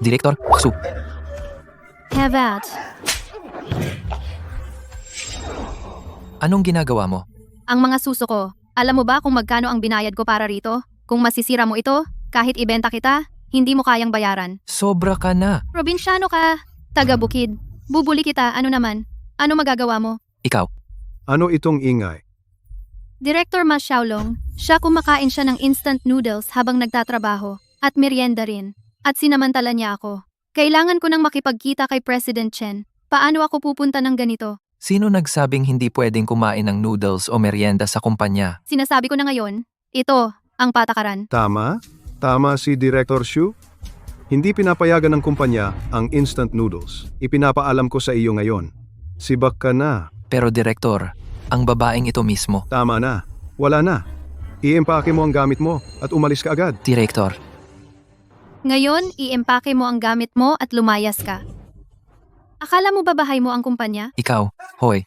Direktor, Su. Hevat, Anong ginagawa mo? ang mga suso ko. Alam mo ba kung magkano ang binayad ko para rito? Kung masisira mo ito, kahit ibenta kita, hindi mo kayang bayaran. Sobra ka na. Probinsyano ka, taga-bukid. Bubuli kita, ano naman? Ano magagawa mo? Ikaw. Ano itong ingay? Director Ma Xiaolong, siya kumakain siya ng instant noodles habang nagtatrabaho, at merienda rin. At sinamantala niya ako. Kailangan ko nang makipagkita kay President Chen. Paano ako pupunta ng ganito? Sino nagsabing hindi pwedeng kumain ng noodles o merienda sa kumpanya? Sinasabi ko na ngayon, ito ang patakaran. Tama? Tama si Director Xu? Hindi pinapayagan ng kumpanya ang instant noodles. Ipinapaalam ko sa iyo ngayon. Sibak ka na. Pero Direktor, ang babaeng ito mismo. Tama na. Wala na. I-empake mo ang gamit mo at umalis ka agad. Direktor, Ngayon, iempake mo ang gamit mo at lumayas ka. Akala mo babahay mo ang kumpanya? ikaw, hoy.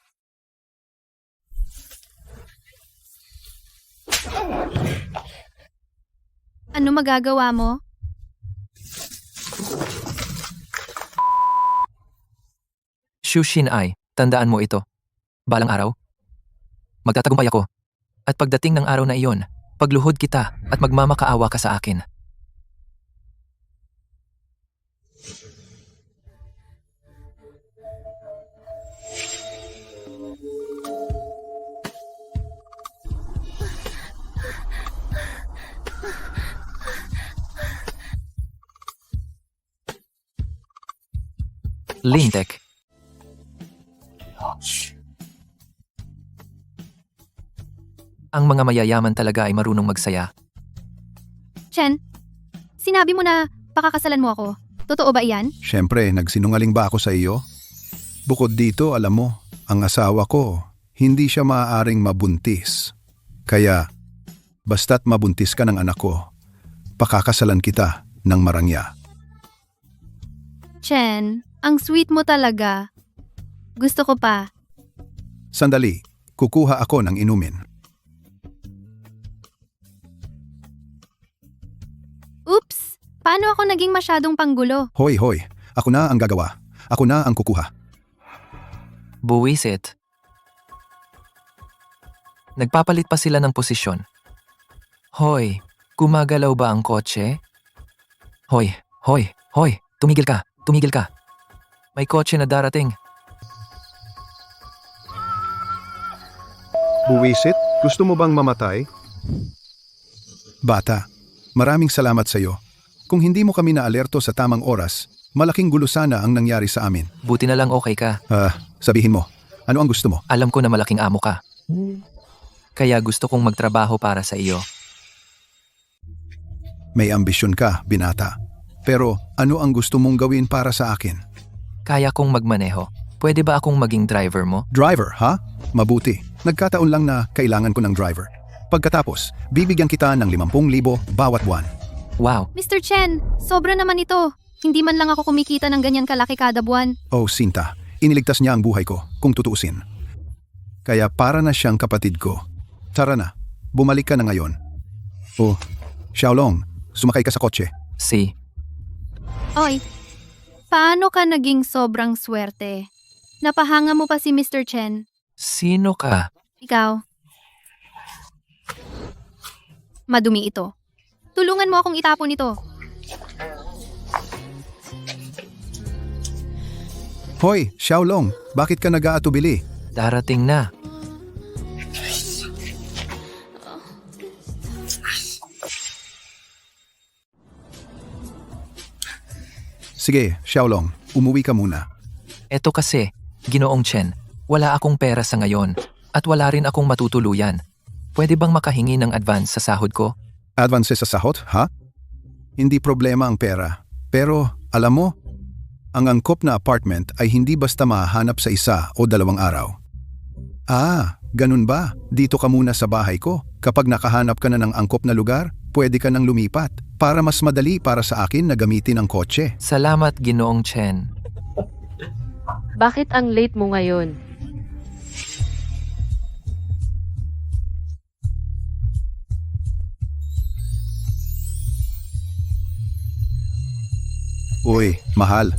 Ano magagawa mo? Shushin Ai, tandaan mo ito. Balang araw, magtatagumpay ako. At pagdating ng araw na iyon, pagluhod kita at magmamakaawa ka sa akin. Lintek. Ang mga mayayaman talaga ay marunong magsaya. Chen, sinabi mo na pakakasalan mo ako. Totoo ba iyan? Siyempre, nagsinungaling ba ako sa iyo? Bukod dito, alam mo, ang asawa ko, hindi siya maaaring mabuntis. Kaya, basta't mabuntis ka ng anak ko, pakakasalan kita ng marangya. Chen, ang sweet mo talaga. Gusto ko pa. Sandali, kukuha ako ng inumin. Oops! Paano ako naging masyadong panggulo? Hoy, hoy, ako na ang gagawa. Ako na ang kukuha. Buwisit. Nagpapalit pa sila ng posisyon. Hoy, gumagalaw ba ang kotse? Hoy, hoy, hoy, tumigil ka, tumigil ka. May kotse na darating. Buwisit, gusto mo bang mamatay? Bata, maraming salamat sa iyo. Kung hindi mo kami naalerto sa tamang oras, malaking gulo sana ang nangyari sa amin. Buti na lang okay ka. Sabihin mo, ano ang gusto mo? Alam ko na malaking amo ka. Kaya gusto kong magtrabaho para sa iyo. May ambisyon ka, binata. Pero ano ang gusto mong gawin para sa akin? Kaya kong magmaneho. Pwede ba akong maging driver mo? Driver, ha? Mabuti. Nagkataon lang na kailangan ko ng driver. Pagkatapos, bibigyan kita ng 50,000 bawat buwan. Wow, Mr. Chen, sobra naman ito. Hindi man lang ako kumikita ng ganyan kalaki kada buwan. Oh, Sinta, iniligtas niya ang buhay ko, kung tutuusin. Kaya para na siyang kapatid ko. Tara na, bumalik ka na ngayon. Oh, Xiaolong, sumakay ka sa kotse. si. Oy, paano ka naging sobrang swerte? Napahanga mo pa si Mr. Chen. Sino ka? Ikaw. Madumi ito. Tulungan mo akong itapon ito. Hoy, Xiaolong, bakit ka nag-aatubili? Darating na. Sige, Xiaolong, umuwi ka muna. Eto kasi, Ginoong Chen, wala akong pera sa ngayon at wala rin akong matutuluyan. Pwede bang makahingi ng advance sa sahod ko? Advance sa sahot, ha? Hindi problema ang pera. Pero, alam mo, ang angkop na apartment ay hindi basta mahahanap sa 1 o 2 araw. Ah, ganun ba? Dito ka muna sa bahay ko. Kapag nakahanap ka na ng angkop na lugar, pwede ka nang lumipat para mas madali para sa akin na gamitin ang kotse. Salamat, Ginoong Chen. Bakit ang late mo ngayon? Uy, mahal.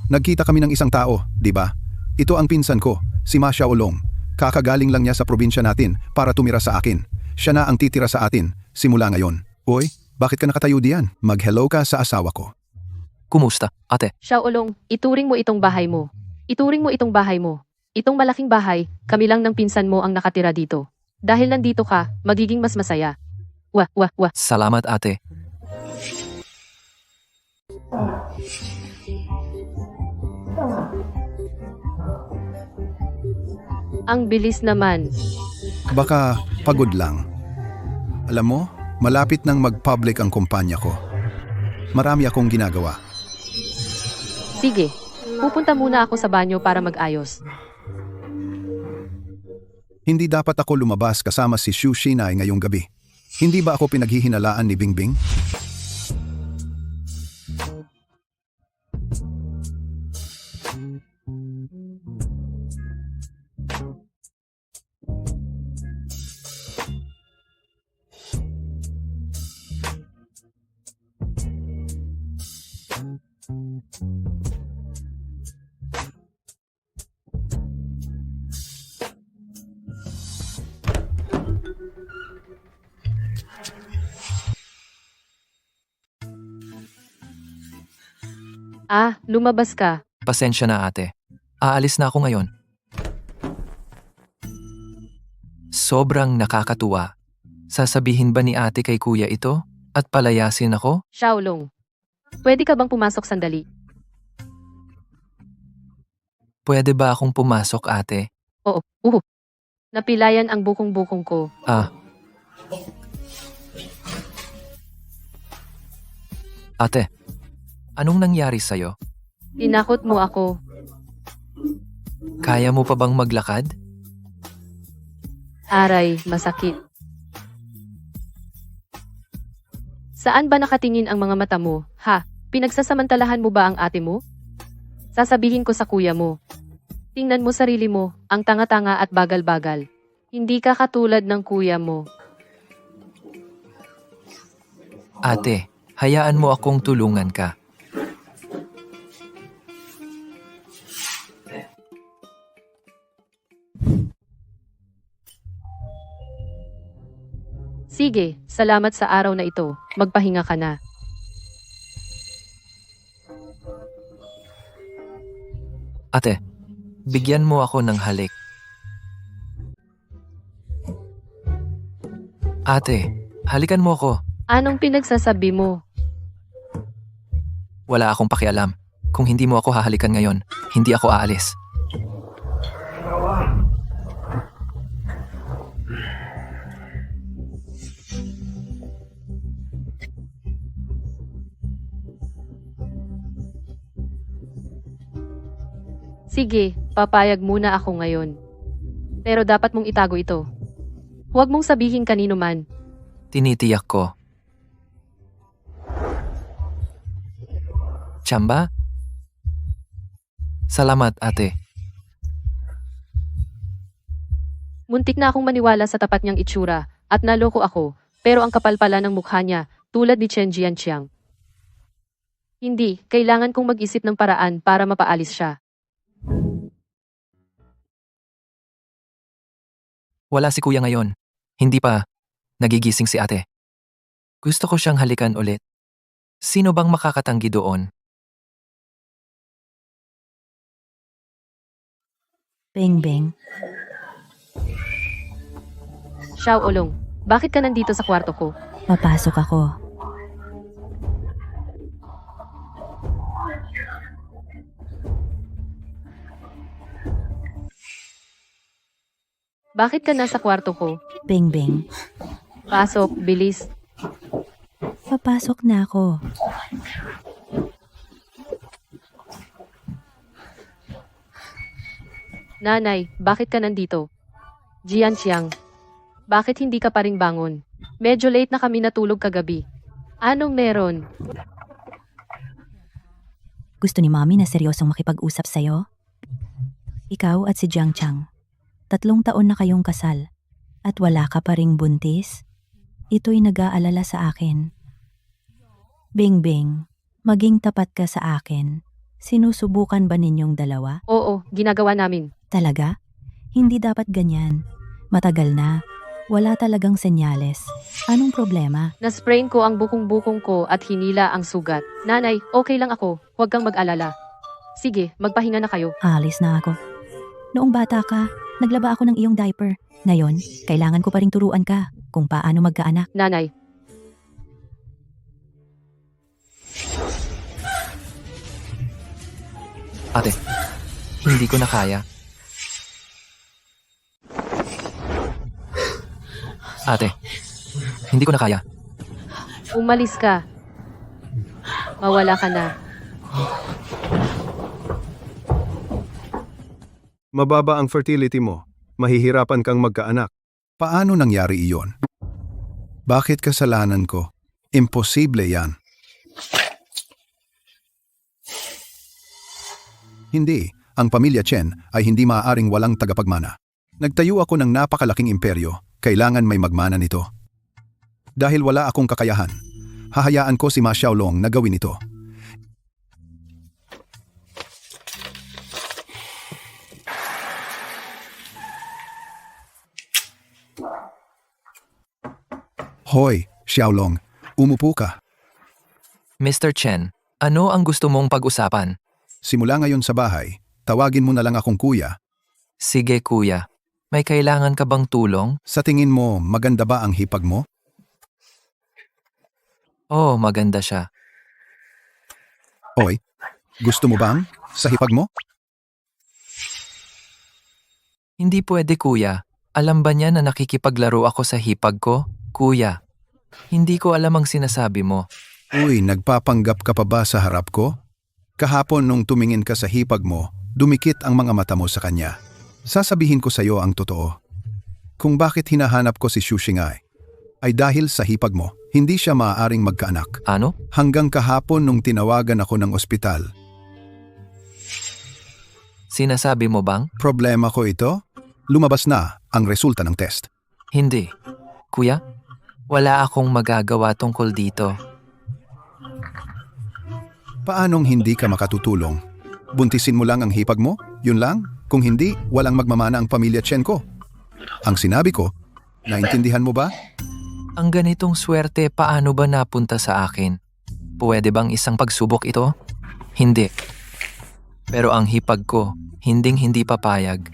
Nagkita kami ng isang tao, di ba? Ito ang pinsan ko, si Ma Xiaolong. Kakagaling lang niya sa probinsya natin para tumira sa akin. Siya na ang titira sa atin, simula ngayon. Uy, bakit ka nakatayo diyan? Mag-hello ka sa asawa ko. Kumusta, ate? Xiaolong, ituring mo itong bahay mo. Ituring mo itong bahay mo. Itong malaking bahay, kami lang ng pinsan mo ang nakatira dito. Dahil nandito ka, magiging mas masaya. Wah, wah, wah. Salamat, ate. Ang bilis naman. Baka pagod lang. Alam mo, malapit nang mag-public ang kumpanya ko. Marami akong ginagawa. Sige, pupunta muna ako sa banyo para mag-ayos. Hindi dapat ako lumabas kasama si Xu Shinai ngayong gabi. Hindi ba ako pinaghihinalaan ni Bingbing? Ah, lumabas ka. Pasensya na, ate. Aalis na ako ngayon. Sobrang nakakatuwa. Sasabihin ba ni ate kay kuya ito at palayasin ako? Xiaolong, pwede ka bang pumasok sandali? Pwede ba akong pumasok, ate? Oo, napilayan ang bukong-bukong ko. Ate, anong nangyari sa'yo? Tinakot mo ako. Kaya mo pa bang maglakad? Aray, masakit. Saan ba nakatingin ang mga mata mo? Ha? Pinagsasamantalahan mo ba ang ate mo? Sasabihin ko sa kuya mo. Tingnan mo sarili mo, ang tanga-tanga at bagal-bagal. Hindi ka katulad ng kuya mo. Ate, hayaan mo akong tulungan ka. Sige, salamat sa araw na ito. Magpahinga ka na. Ate, bigyan mo ako ng halik. Ate, halikan mo ako. Anong pinagsasabi mo? Wala akong pakialam. Kung hindi mo ako hahalikan ngayon, hindi ako aalis. Sige, papayag muna ako ngayon. Pero dapat mong itago ito. Huwag mong sabihin kanino man. Tinitiyak ko. Chamba? Salamat, ate. Muntik na akong maniwala sa tapat niyang itsura at naloko ako, pero ang kapal pala ng mukha niya, tulad ni Chen Jianqiang. Hindi, kailangan kong mag-isip ng paraan para mapaalis siya. Wala si kuya ngayon. Hindi pa nagigising si ate. Gusto ko siyang halikan ulit. Sino bang makakatanggi doon? Bing. Xiaolong, bakit ka nandito sa kwarto ko? Papasok ako. Bakit ka nasa kwarto ko? Bing-bing, Pasok, bilis. papasok na ako. Nanay, bakit ka nandito? Jian Xiang. Bakit hindi ka pa ring bangon? Medyo late na kami natulog kagabi. Anong meron? Gusto ni Mami na seryosong makipag-usap sa'yo? Ikaw at si Jiang Chang. 3 taon na kayong kasal. At wala ka pa ring buntis? Ito'y nag-aalala sa akin. Bing-bing, maging tapat ka sa akin. Sinusubukan ba ninyong dalawa? Oo, ginagawa namin. Talaga? Hindi dapat ganyan. Matagal na. Wala talagang senyales. Anong problema? Nasprain ko ang bukong-bukong ko at hinila ang sugat. Nanay, okay lang ako. Huwag kang mag-alala. Sige, magpahinga na kayo. Alis na ako. Noong bata ka, naglaba ako ng iyong diaper. Ngayon, kailangan ko pa ring turuan ka kung paano magkaanak. Nanay, Ate, hindi ko na kaya. Ate, hindi ko na kaya. umalis ka. Mawala ka na. Mababa ang fertility mo. Mahihirapan kang magkaanak. Paano nangyari iyon? Bakit kasalanan ko? Imposible yan. Hindi, ang pamilya Chen ay hindi maaaring walang tagapagmana. Nagtayo ako ng napakalaking imperyo, kailangan may magmana nito. Dahil wala akong kakayahan, hahayaan ko si Ma Xiaolong na gawin ito. Hoy, Xiaolong, umupo ka. Mr. Chen, ano ang gusto mong pag-usapan? Simula ngayon sa bahay, tawagin mo na lang akong kuya. Sige kuya, may kailangan ka bang tulong? Sa tingin mo, maganda ba ang hipag mo? Oh, maganda siya. Hoy, gusto mo bang sa hipag mo? Hindi pwede kuya. Alam ba niya na nakikipaglaro ako sa hipag ko? Kuya, hindi ko alam ang sinasabi mo. Uy, nagpapanggap ka pa ba sa harap ko? Kahapon nung tumingin ka sa hipag mo, dumikit ang mga mata mo sa kanya. Sasabihin ko sa iyo ang totoo. Kung bakit hinahanap ko si Xu Xing'ai, ay dahil sa hipag mo, hindi siya maaaring magkaanak. Ano? Hanggang kahapon nung tinawagan ako ng ospital. Sinasabi mo bang? Problema ko ito? Lumabas na ang resulta ng test. Hindi. Kuya, wala akong magagawa tungkol dito. Paanong hindi ka makatutulong? Buntisin mo lang ang hipag mo? Yun lang? Kung hindi, walang magmamana ang pamilya Chen ko. Ang sinabi ko, naintindihan mo ba? Ang ganitong swerte paano ba napunta sa akin? Pwede bang isang pagsubok ito? Hindi. Pero ang hipag ko, hinding-hindi papayag.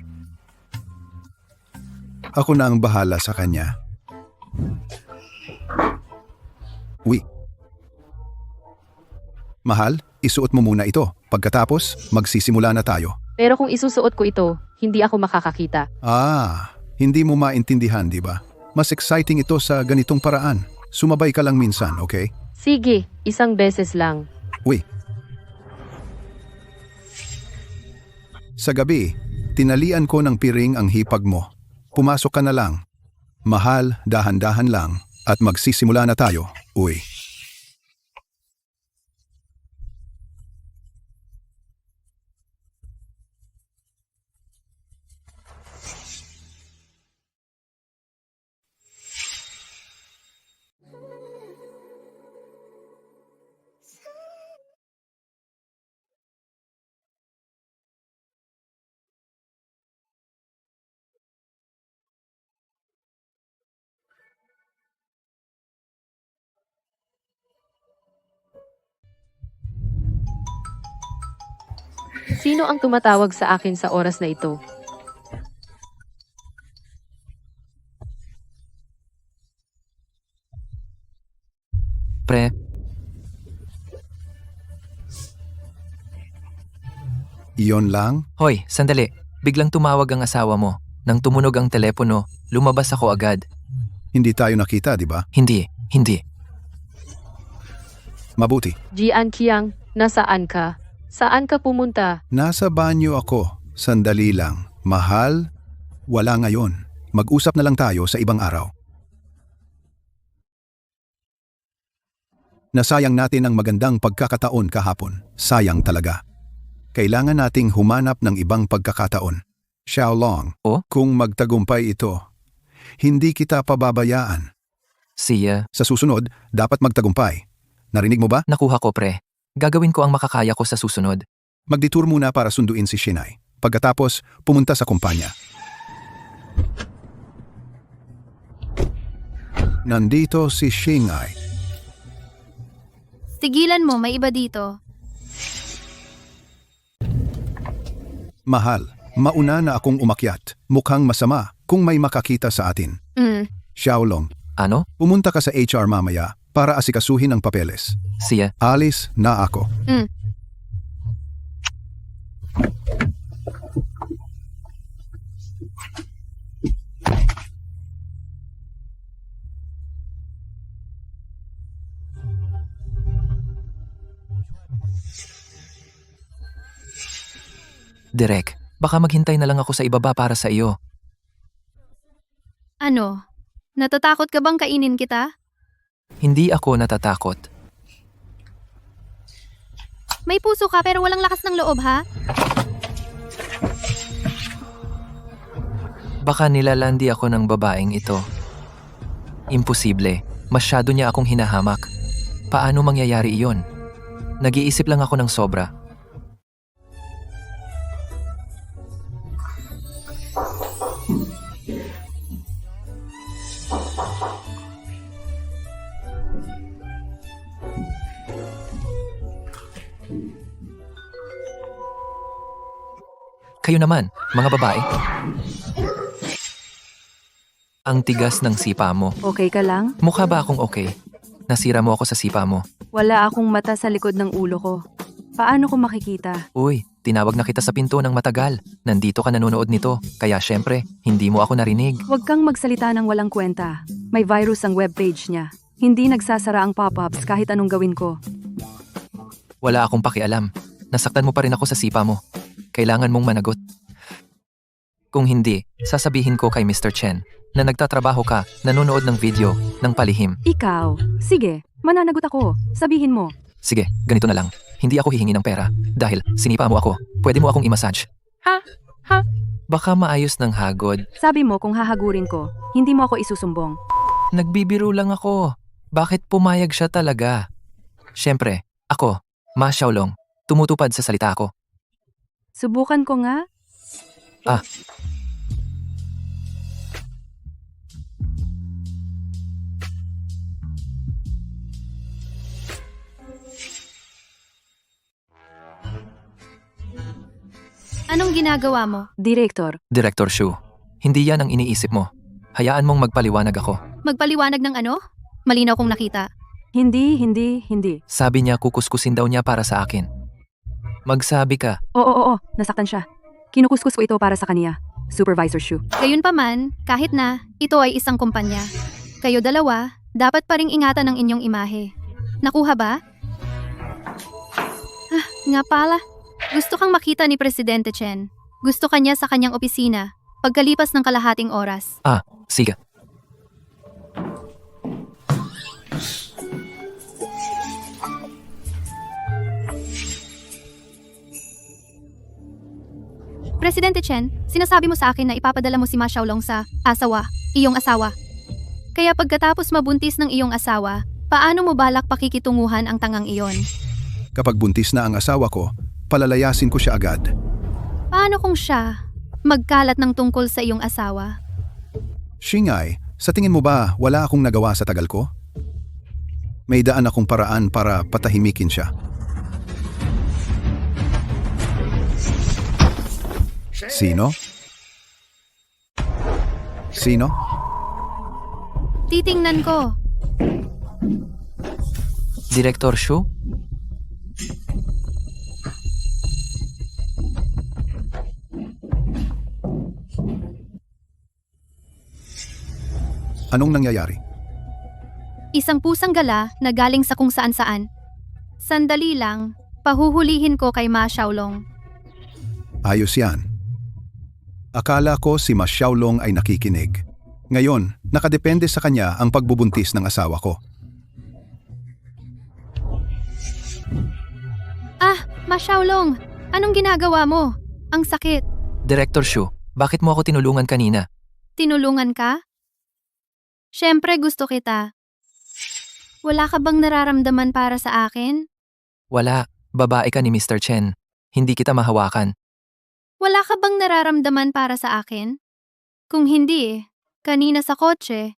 Ako na ang bahala sa kanya. Uy. Mahal, isuot mo muna ito. Pagkatapos, magsisimula na tayo. Pero kung isusuot ko ito, hindi ako makakakita. Hindi mo maintindihan, di ba? Mas exciting ito sa ganitong paraan. Sumabay ka lang minsan, okay? Sige, isang beses lang. Uy. Sa gabi, tinalian ko ng piring ang hipag mo. Pumasok ka na lang. Mahal, dahan-dahan lang. At magsisimula na tayo. Uy. Sino ang tumatawag sa akin sa oras na ito? Pre, Iyon lang? Hoy, sandali. Biglang tumawag ang asawa mo. Nang tumunog ang telepono, lumabas ako agad. Hindi tayo nakita, di ba? Hindi. Mabuti. Jian Qiang, nasaan ka? Saan ka pumunta? Nasa banyo ako. Sandali lang. Mahal? Wala ngayon. Mag-usap na lang tayo sa ibang araw. Nasayang natin ang magandang pagkakataon kahapon. Sayang talaga. Kailangan nating humanap ng ibang pagkakataon. Xiaolong, Oh? kung magtagumpay ito, hindi kita pababayaan. Siya, Sa susunod, dapat magtagumpay. Narinig mo ba? nakuha ko pre. Gagawin ko ang makakaya ko sa susunod. Magdetour muna para sunduin si Shinai. Pagkatapos, pumunta sa kumpanya. Nandito si Shinai. Tigilan mo, may iba dito. Mahal, mauna na akong umakyat. Mukhang masama kung may makakita sa atin. Xiaolong, Ano? pumunta ka sa HR mamaya para asikasuhin ang papeles. Siya, Alis na ako. Direk. Baka maghintay na lang ako sa ibaba para sa iyo. Ano? Natatakot ka bang kainin kita? Hindi ako natatakot. May puso ka pero walang lakas ng loob, ha? Baka nilalandi ako ng babaeng ito. Imposible. Masyado niya akong hinahamak. Paano mangyayari iyon? Nag-iisip lang ako ng sobra. Kayo naman, mga babae. Ang tigas ng sipa mo. Okay ka lang? Mukha ba akong okay? Nasira mo ako sa sipa mo. Wala akong mata sa likod ng ulo ko. Paano ko makikita? Uy, tinawag na kita sa pinto ng matagal. Nandito ka nanonood nito. Kaya syempre, hindi mo ako narinig. Huwag kang magsalita ng walang kwenta. May virus ang webpage niya. Hindi nagsasara ang pop-ups kahit anong gawin ko. Wala akong pakialam. Nasaktan mo pa rin ako sa sipa mo. Kailangan mong managot. Kung hindi, sasabihin ko kay Mr. Chen na nagtatrabaho ka, nanonood ng video, ng palihim. Ikaw? Sige, mananagot ako. Sabihin mo. Sige, ganito na lang. Hindi ako hihingi ng pera dahil sinipa mo ako. Pwede mo akong i-massage. Ha? Baka maayos ng hagod. Sabi mo kung hahagurin ko, hindi mo ako isusumbong. Nagbibiro lang ako. Bakit pumayag siya talaga? Siyempre, ako, Ma Xiaolong, tumutupad sa salita ko. Subukan ko nga. Anong ginagawa mo? Direktor, Director Shu, hindi yan ang iniisip mo. Hayaan mong magpaliwanag ako. Magpaliwanag ng ano? Malinaw kong nakita. hindi. Sabi niya kukuskusin daw niya para sa akin. Magsabi ka. Oo, nasaktan siya. Kinukuskus ko ito para sa kaniya. Supervisor Shu. Gayunpaman, kahit na, ito ay isang kumpanya. Kayo dalawa, dapat pa ring ingatan ang inyong imahe. Nakuha ba? Nga pala. Gusto kang makita ni Presidente Chen. Gusto kanya sa kanyang opisina, pagkalipas ng kalahating oras. Sige. Presidente Chen, sinasabi mo sa akin na ipapadala mo si Ma Xiaolong sa iyong asawa. Kaya pagkatapos mabuntis ng iyong asawa, paano mo balak pakikitunguhan ang tangang iyon? Kapag buntis na ang asawa ko, palalayasin ko siya agad. Paano kung siya magkalat ng tungkol sa iyong asawa? Shinai, sa tingin mo ba wala akong nagawa sa tagal ko? May daan akong paraan para patahimikin siya. Sino? Sino? Titingnan ko. Director Shu? Anong nangyayari? Isang pusang gala na galing sa kung saan-saan. Sandali lang, pahuhulihin ko kay Ma Xiaolong. Ayos yan. Akala ko si Ma Xiaolong ay nakikinig. Ngayon, nakadepende sa kanya ang pagbubuntis ng asawa ko. Ma Xiaolong, anong ginagawa mo? Ang sakit. Director Shu, bakit mo ako tinulungan kanina? Tinulungan ka? Siyempre gusto kita. Wala ka bang nararamdaman para sa akin? Wala, babae ka ni Mr. Chen. Hindi kita mahawakan. Wala ka bang nararamdaman para sa akin? Kung hindi, kanina sa kotse.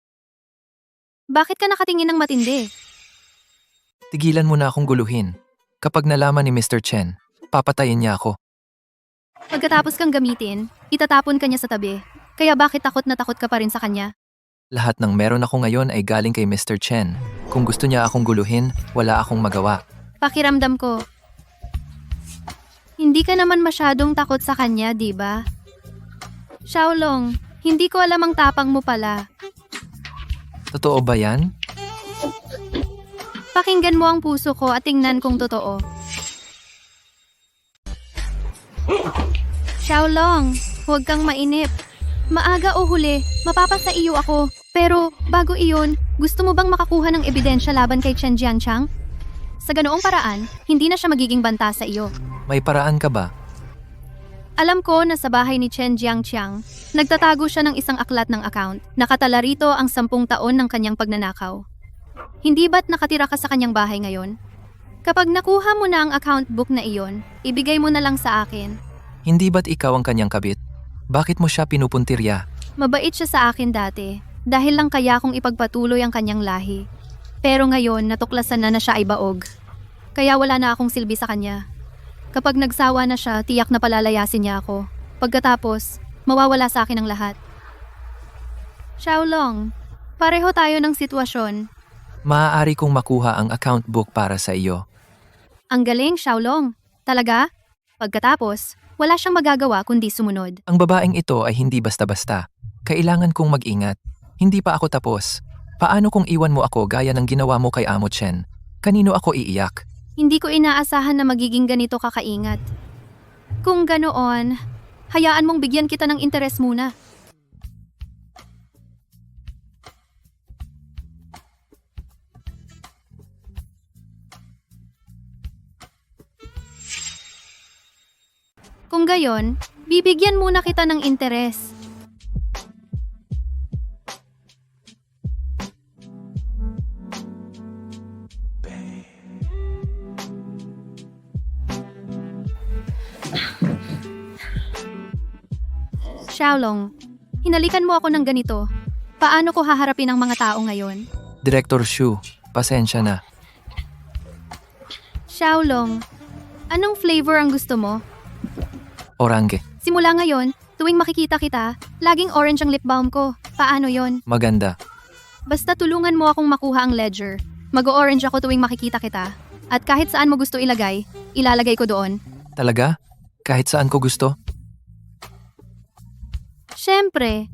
Bakit ka nakatingin ng matindi? Tigilan mo na akong guluhin. Kapag nalaman ni Mr. Chen, papatayin niya ako. Pagkatapos kang gamitin, itatapon ka niya sa tabi. Kaya bakit takot na takot ka pa rin sa kanya? Lahat ng meron ako ngayon ay galing kay Mr. Chen. Kung gusto niya akong guluhin, wala akong magawa. Pakiramdam ko. Hindi ka naman masyadong takot sa kanya, di ba? Xiaolong, hindi ko alam ang tapang mo pala. Totoo ba yan? Pakinggan mo ang puso ko at tingnan kung totoo. Xiaolong, huwag kang mainip. Maaga o huli, mapapasa iyo ako. Pero, bago iyon, gusto mo bang makakuha ng ebidensya laban kay Chen Jiangchang? Sa ganoong paraan, hindi na siya magiging banta sa iyo. May paraan ka ba? Alam ko na sa bahay ni Chen Jiangchang, nagtatago siya ng isang aklat ng account. Nakatala rito ang 10 taon ng kanyang pagnanakaw. Hindi ba't nakatira ka sa kanyang bahay ngayon? Kapag nakuha mo na ang account book na iyon, ibigay mo na lang sa akin. Hindi ba't ikaw ang kanyang kabit? Bakit mo siya pinupuntirya? Mabait siya sa akin dati, dahil lang kaya kong ipagpatuloy ang kanyang lahi. Pero ngayon, natuklasan na siya ay baog. Kaya wala na akong silbi sa kanya. Kapag nagsawa na siya, tiyak na palalayasin niya ako. Pagkatapos, mawawala sa akin ang lahat. Xiaolong, pareho tayo ng sitwasyon. Maaari kong makuha ang account book para sa iyo. Ang galing, Xiaolong. Talaga? Pagkatapos, wala siyang magagawa kundi sumunod. Ang babaeng ito ay hindi basta-basta. Kailangan kong mag-ingat. Hindi pa ako tapos. Paano kung iwan mo ako gaya ng ginawa mo kay Amo Chen? Kanino ako iiyak? Hindi ko inaasahan na magiging ganito kakaingat. Kung ganoon, hayaan mong bigyan kita ng interes muna. Kung gayon, bibigyan muna kita ng interes. Xiaolong, hinalikan mo ako ng ganito. Paano ko haharapin ang mga tao ngayon? Director Shu, pasensya na. Xiaolong, anong flavor ang gusto mo? Orange, Simula ngayon, tuwing makikita kita, laging orange ang lip balm ko. Paano yon? maganda. Basta tulungan mo akong makuha ang ledger. Mag-orange ako tuwing makikita kita. At kahit saan mo gusto ilagay, ilalagay ko doon. Talaga? Kahit saan ko gusto? Siyempre.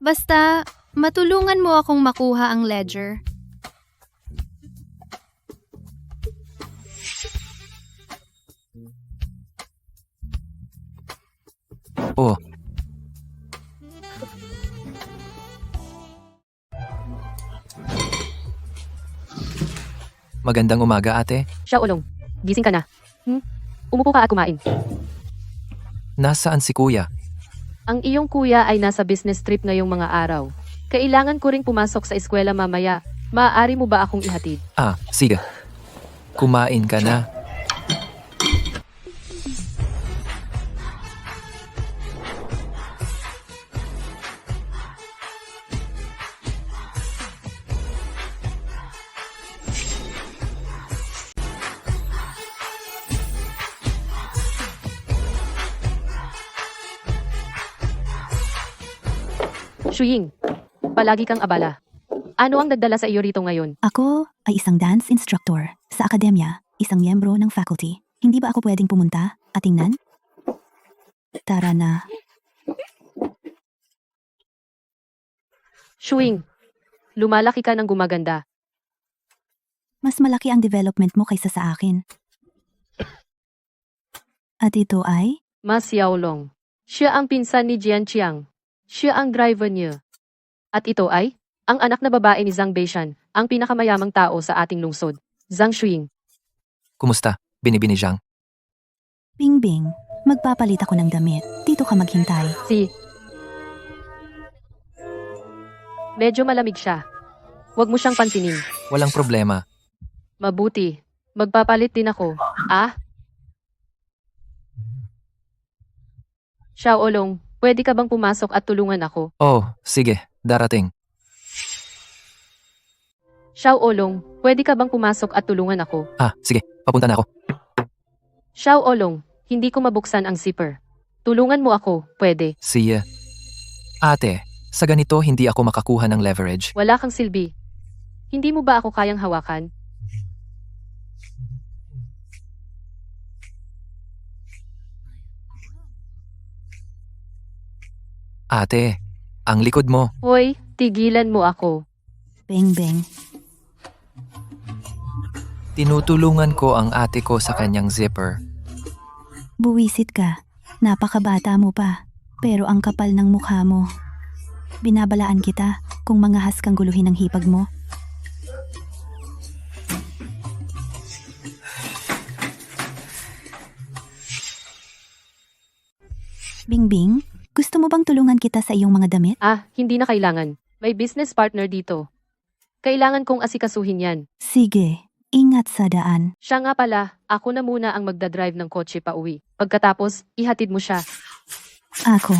Basta, matulungan mo akong makuha ang ledger. Oh, magandang umaga ate. Xiaolong, gising ka na. Umupo ka at kumain. Nasaan si kuya? Ang iyong kuya ay nasa business trip ngayong mga araw. Kailangan ko ring pumasok sa eskwela mamaya. Maaari mo ba akong ihatid? Ah, sige. Kumain ka na. Shuying, palagi kang abala. Ano ang nagdala sa iyo rito ngayon? Ako ay isang dance instructor. Sa akademya, isang miyembro ng faculty. Hindi ba ako pwedeng pumunta at tingnan? Tara na. Shuing, lumalaki ka ng gumaganda. Mas malaki ang development mo kaysa sa akin. At ito ay? Ma Xiaolong. Siya ang pinsan ni Jian Qiang. Siya ang driver niya. At ito ay, ang anak na babae ni Zhang Beishan, ang pinakamayamang tao sa ating lungsod. Zhang Shuing. Kumusta, Binibini Zhang? Bingbing, magpapalit ako ng damit. Dito ka maghintay. Medyo malamig siya. Huwag mo siyang pansinin. Walang problema. Mabuti. Magpapalit din ako. Ah? Xiaolong, pwede ka bang pumasok at tulungan ako? Oh, sige, darating. Xiaolong, pwede ka bang pumasok at tulungan ako? Sige, papunta na ako. Xiaolong, hindi ko mabuksan ang zipper. Tulungan mo ako, pwede. Siya. Ate, sa ganito hindi ako makakuha ng leverage. Wala kang silbi. Hindi mo ba ako kayang hawakan? Ate, ang likod mo. Hoy, tigilan mo ako. Beng-beng. Tinutulungan ko ang ate ko sa kanyang zipper. Buwisit ka. Napakabata mo pa. Pero ang kapal ng mukha mo. Binabalaan kita kung mangahas kang guluhin ang hipag mo. Bingbing, gusto mo bang tulungan kita sa iyong mga damit? Hindi na kailangan. May business partner dito. Kailangan kong asikasuhin yan. Sige, ingat sa daan. Siya nga pala, ako na muna ang magdadrive ng kotse pa uwi. Pagkatapos, ihatid mo siya. Ako.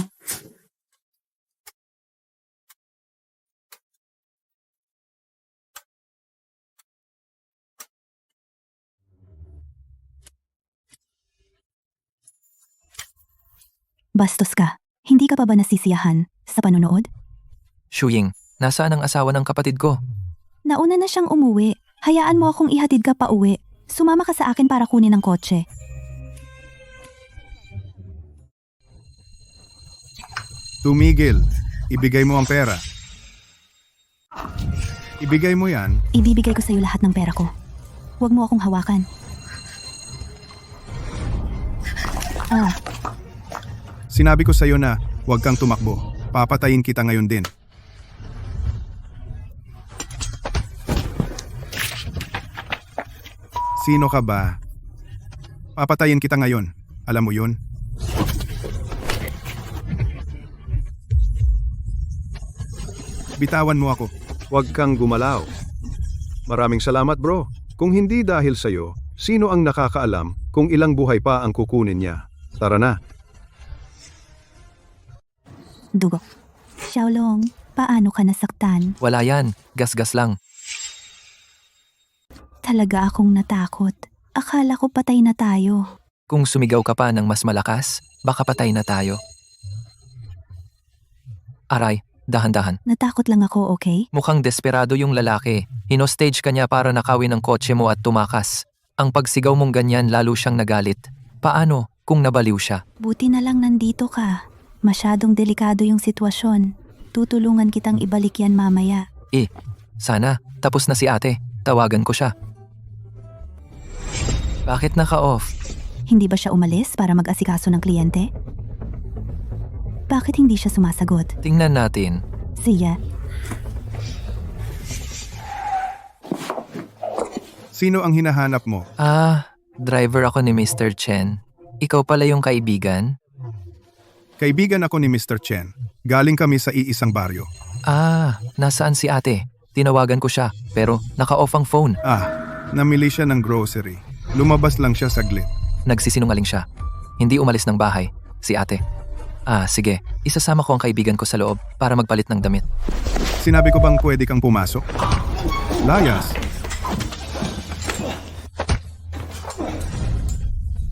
Bastos ka. Hindi ka pa ba nasisiyahan sa panonood? Shuying, nasaan ang asawa ng kapatid ko? Nauna na siyang umuwi. Hayaan mo akong ihatid ka pa uwi. Sumama ka sa akin para kunin ang kotse. Tumigil. Ibigay mo ang pera. Ibigay mo yan. Ibibigay ko sa iyo lahat ng pera ko. Huwag mo akong hawakan. Sinabi ko sa'yo na huwag kang tumakbo. Papatayin kita ngayon din. Sino ka ba? Papatayin kita ngayon. Alam mo yun? Bitawan mo ako. Huwag kang gumalaw. Maraming salamat bro. Kung hindi dahil sa'yo, sino ang nakakaalam kung ilang buhay pa ang kukunin niya? Tara na. Dugo. Xiaolong, paano ka nasaktan? Wala yan, gasgas lang. Talaga akong natakot. Akala ko patay na tayo. Kung sumigaw ka pa ng mas malakas, baka patay na tayo. Aray, dahan-dahan. Natakot lang ako, okay? Mukhang desperado yung lalaki. Hinostage ka niya para nakawin ang kotse mo at tumakas. Ang pagsigaw mong ganyan lalo siyang nagalit. Paano kung nabaliw siya? Buti na lang nandito ka. Masyadong delikado yung sitwasyon. Tutulungan kitang ibalik yan mamaya. Sana, tapos na si ate. Tawagan ko siya. Bakit naka-off? Hindi ba siya umalis para mag-asikaso ng kliyente? Bakit hindi siya sumasagot? Tingnan natin. Siya, Sino ang hinahanap mo? Driver ako ni Mr. Chen. Ikaw pala yung kaibigan? Kaibigan ako ni Mr. Chen. Galing kami sa iisang baryo. Nasaan si ate? Tinawagan ko siya, pero naka-off ang phone. Namili siya ng grocery. Lumabas lang siya saglit. Nagsisinungaling siya. Hindi umalis ng bahay. Si ate. Sige. Isasama ko ang kaibigan ko sa loob para magpalit ng damit. Sinabi ko bang pwede kang pumasok? Layas.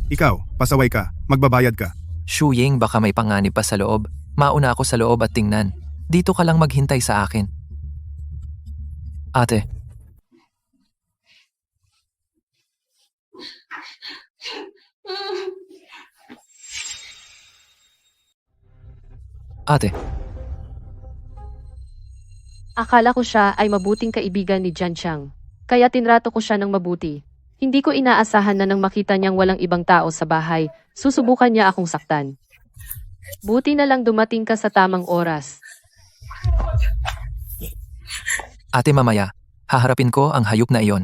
Ikaw, pasaway ka. Magbabayad ka. Shuying, baka may panganib pa sa loob. Mauna ako sa loob at tingnan. Dito ka lang maghintay sa akin. Ate. Ate. Akala ko siya ay mabuting kaibigan ni Jiang Chang. Kaya tinrato ko siya ng mabuti. Hindi ko inaasahan na nang makita niyang walang ibang tao sa bahay, susubukan niya akong saktan. Buti na lang dumating ka sa tamang oras. Ate mamaya, haharapin ko ang hayop na iyon.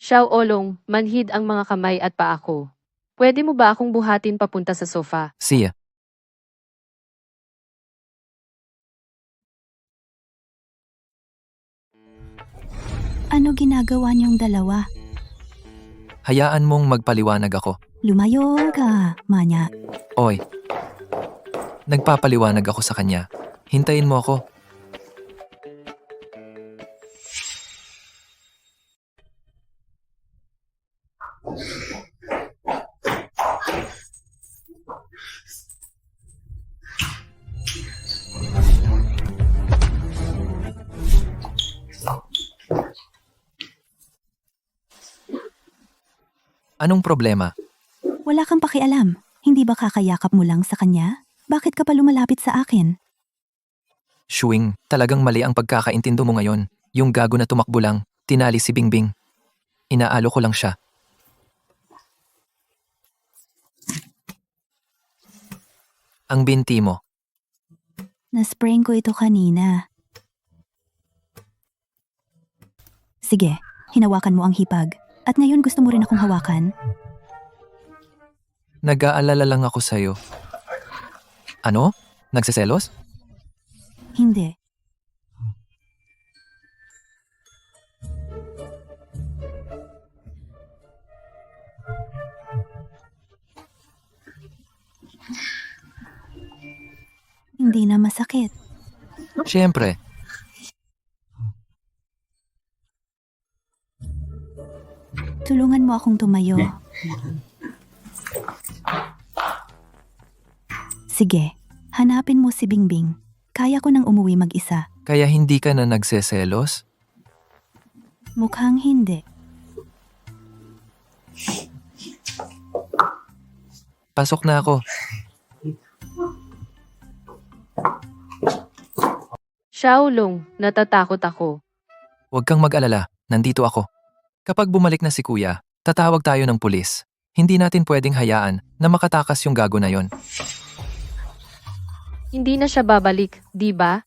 Xiao Olong, manhid ang mga kamay at paa ko. Pwede mo ba akong buhatin papunta sa sofa? Siya. Ano ginagawa niyong dalawa? Hayaan mong magpaliwanag ako. Lumayo ka, Manya. Oy. Nagpapaliwanag ako sa kanya. Hintayin mo ako. Anong problema? Wala kang pakialam. Hindi ba kakayakap mo lang sa kanya? Bakit ka pa lumalapit sa akin? Shuing, talagang mali ang pagkakaintindo mo ngayon. Yung gago na tumakbo lang, tinali si Bingbing. Inaalo ko lang siya. Ang binti mo. Nasprain ko ito kanina. Sige, hinawakan mo ang hipag. At ngayon gusto mo rin akong hawakan? Nag-aalala lang ako sa'yo. Ano? Nagsiselos? Hindi. Hindi na masakit. Siyempre. Tulungan mo akong tumayo. Sige, hanapin mo si Bingbing. Kaya ko nang umuwi mag-isa. Kaya hindi ka na nagseselos? Mukhang hindi. Pasok na ako. Xiaolong, natatakot ako. Huwag kang mag-alala, nandito ako. Kapag bumalik na si kuya, tatawag tayo ng pulis. Hindi natin pwedeng hayaan na makatakas yung gago na yon. Hindi na siya babalik, di ba?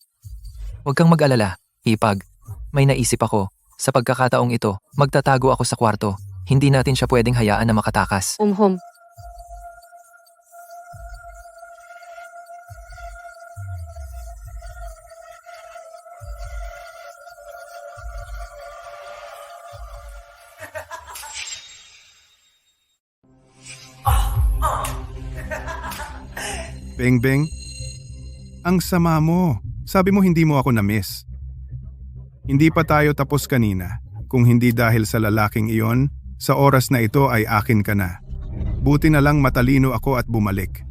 Huwag kang mag-alala, hipag. May naisip ako. Sa pagkakataong ito, magtatago ako sa kwarto. Hindi natin siya pwedeng hayaan na makatakas. Umhom. Bingbing, ang sama mo. Sabi mo hindi mo ako na-miss. Hindi pa tayo tapos kanina. Kung hindi dahil sa lalaking iyon, sa oras na ito ay akin ka na. Buti na lang matalino ako at bumalik.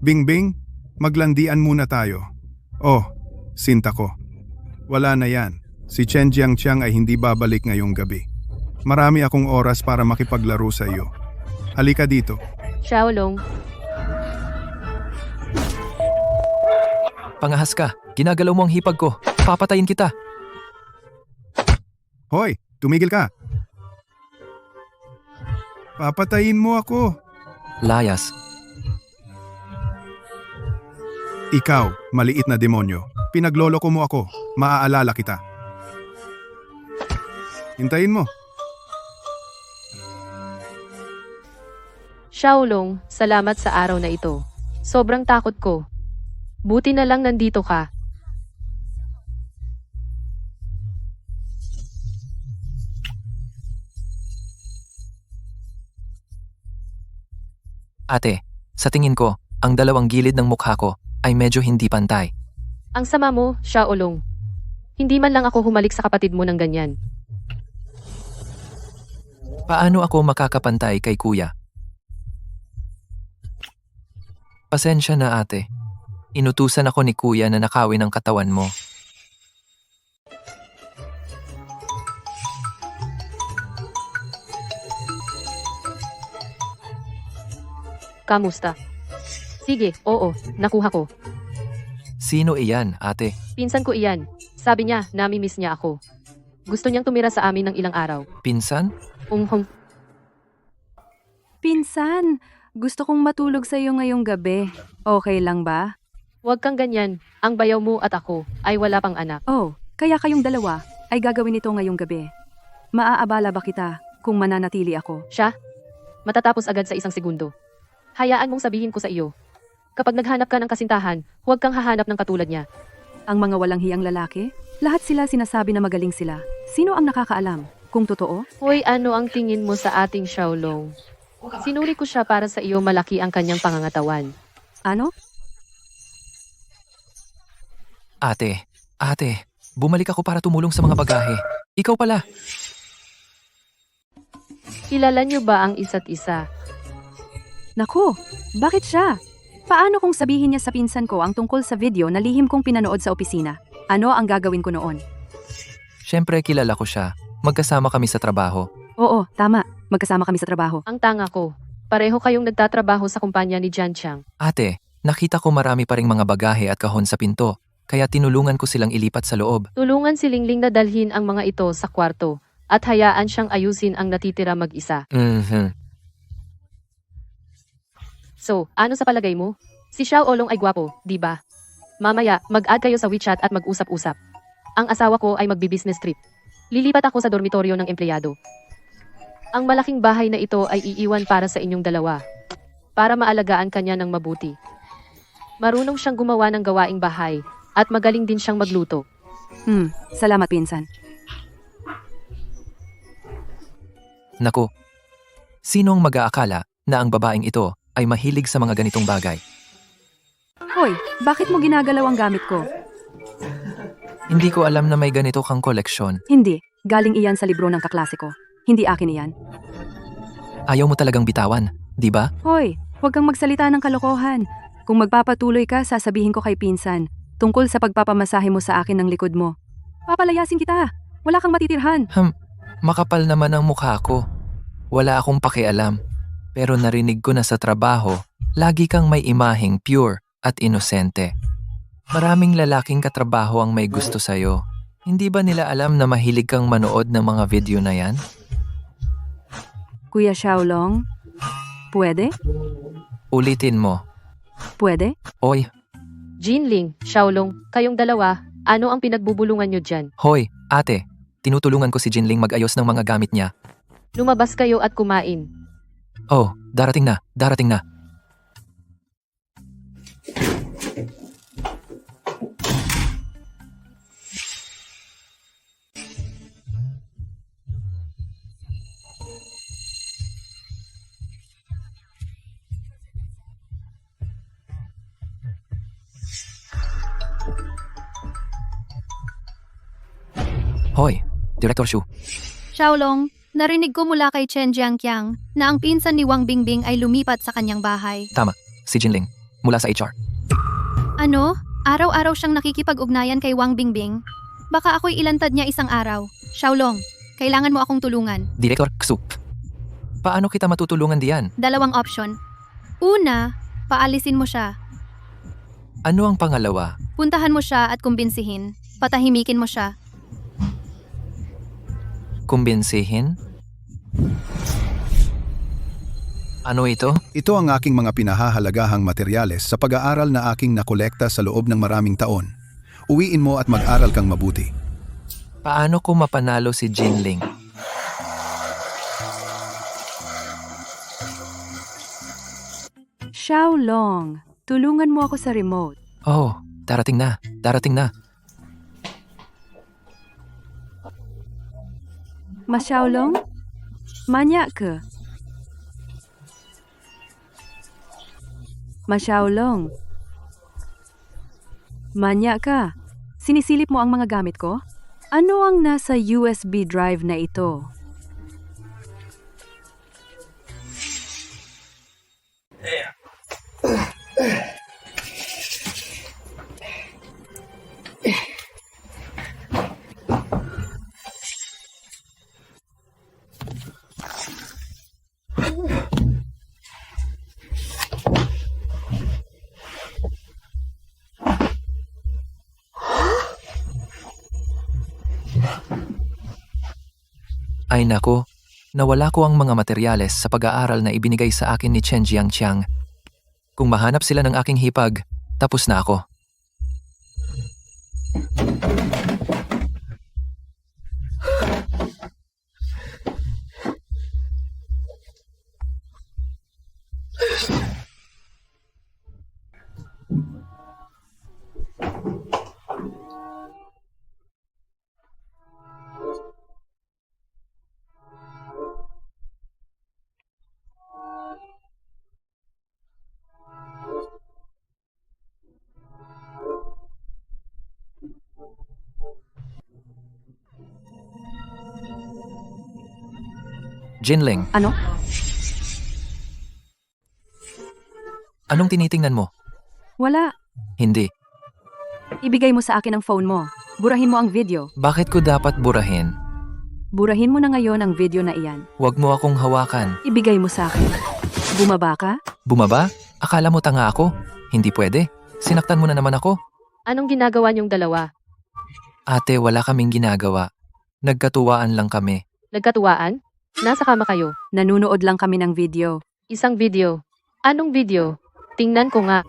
Bingbing, maglandian muna tayo. Oh, sinta ko. Wala na yan. Si Chen Jiangqiang ay hindi babalik ngayong gabi. Marami akong oras para makipaglaro sa iyo. Halika dito. Xiaolong, Pangahas ka, ginagalaw mo ang hipag ko. Papatayin kita. Hoy, tumigil ka. Papatayin mo ako. Layas. Ikaw, maliit na demonyo. Pinagloloko mo ako. Maaalala kita. Hintayin mo. Xiaolong, salamat sa araw na ito. Sobrang takot ko. Buti na lang nandito ka. Ate, sa tingin ko, ang dalawang gilid ng mukha ko ay medyo hindi pantay. Ang sama mo, Xiaolong. Hindi man lang ako humalik sa kapatid mo ng ganyan. Paano ako makakapantay kay kuya? Pasensya na ate. Inutusan ako ni kuya na nakawin ang katawan mo. Kamusta? Sige, oo, nakuha ko. Sino iyan, ate? Pinsan ko iyan. Sabi niya, nami-miss niya ako. Gusto niyang tumira sa amin ng ilang araw. Pinsan? Pinsan, gusto kong matulog sa iyo ngayong gabi. Okay lang ba? Huwag kang ganyan. Ang bayaw mo at ako ay wala pang anak. Oh, kaya kayong dalawa ay gagawin ito ngayong gabi. Maaabala ba kita kung mananatili ako? Siya? Matatapos agad sa 1 segundo. Hayaan mong sabihin ko sa iyo. Kapag naghanap ka ng kasintahan, huwag kang hahanap ng katulad niya. Ang mga walang hiyang lalaki, lahat sila sinasabi na magaling sila. Sino ang nakakaalam kung totoo? Hoy, ano ang tingin mo sa ating Xiaolong? Sinuri ko siya para sa iyo, malaki ang kanyang pangangatawan. Ano? Ate, bumalik ako para tumulong sa mga bagahe. Ikaw pala. Kilala niyo ba ang isa't isa? Naku, bakit siya? Paano kung sabihin niya sa pinsan ko ang tungkol sa video na lihim kong pinanood sa opisina? Ano ang gagawin ko noon? Siyempre kilala ko siya. Magkasama kami sa trabaho. Oo, tama. Magkasama kami sa trabaho. Ang tanga ko. Pareho kayong nagtatrabaho sa kumpanya ni Jan Chang. Ate, nakita ko marami pa ring mga bagahe at kahon sa pinto. Kaya tinulungan ko silang ilipat sa loob. Tulungan si Lingling na dalhin ang mga ito sa kwarto at hayaan siyang ayusin ang natitira mag-isa. So, ano sa palagay mo? Si Xiao Olong ay gwapo, di ba? Mamaya, mag-add kayo sa WeChat at mag-usap-usap. Ang asawa ko ay magbi-business trip. Lilipat ako sa dormitoryo ng empleyado. Ang malaking bahay na ito ay iiwan para sa inyong dalawa. Para maalagaan kanya ng mabuti. Marunong siyang gumawa ng gawaing bahay at magaling din siyang magluto. Salamat pinsan. Naku, sinong mag-aakala na ang babaeng ito ay mahilig sa mga ganitong bagay? Hoy, bakit mo ginagalaw ang gamit ko? Hindi ko alam na may ganito kang koleksyon. Hindi, galing iyan sa libro ng kaklase ko. Hindi akin iyan. Ayaw mo talagang bitawan, di ba? Hoy, huwag kang magsalita ng kalokohan. Kung magpapatuloy ka, sasabihin ko kay pinsan. Tungkol sa pagpapamasahe mo sa akin ng likod mo. Papalayasin kita. Wala kang matitirhan. Makapal naman ang mukha ko. Wala akong pakialam. Pero narinig ko na sa trabaho, lagi kang may imaheng pure at inosente. Maraming lalaking katrabaho ang may gusto sa'yo. Hindi ba nila alam na mahilig kang manood ng mga video na yan? Kuya Xiaolong, pwede? Ulitin mo. Pwede? Oy, Jinling, Xiaolong, kayong dalawa, ano ang pinagbubulungan nyo dyan? hoy, ate. Tinutulungan ko si Jinling mag-ayos ng mga gamit niya. Lumabas kayo at kumain. Oh, darating na. Hoy, Director Shu. Xiaolong, narinig ko mula kay Chen Jiangqiang na ang pinsan ni Wang Bingbing ay lumipat sa kanyang bahay. Tama, si Jinling, mula sa HR. Ano? Araw-araw siyang nakikipag-ugnayan kay Wang Bingbing? Baka ako'y ilantad niya isang araw. Xiaolong, kailangan mo akong tulungan. Director Xu. Paano kita matutulungan diyan? 2 option. Una, paalisin mo siya. Ano ang pangalawa? Puntahan mo siya at kumbinsihin. Patahimikin mo siya. Kumbinsihin? Ano ito? Ito ang aking mga pinahahalagahang materyales sa pag-aaral na aking nakolekta sa loob ng maraming taon. Uwiin mo at mag-aral kang mabuti. Paano ko mapanalo si Jinling? Xiaolong, tulungan mo ako sa remote. Oh, darating na. Xiaolong? Manya ka? Xiaolong? Manya ka? Sinisilip mo ang mga gamit ko? Ano ang nasa USB drive na ito? Ay nako, nawala ko ang mga materyales sa pag-aaral na ibinigay sa akin ni Chen Jiangqiang. Kung mahanap sila ng aking hipag, tapos na ako. Jinling, Ano? anong tinitingnan mo? Wala. Hindi. Ibigay mo sa akin ang phone mo. Burahin mo ang video. Bakit ko dapat burahin? Burahin mo na ngayon ang video na iyan. Huwag mo akong hawakan. Ibigay mo sa akin. Bumaba ka? Bumaba? Akala mo tanga ako? Hindi pwede. Sinaktan mo na naman ako. Anong ginagawa niyong dalawa? Ate, wala kaming ginagawa. Nagkatuwaan lang kami. Nagkatuwaan? Nasa kama kayo. Nanunood lang kami ng video. Isang video. Anong video? Tingnan ko nga.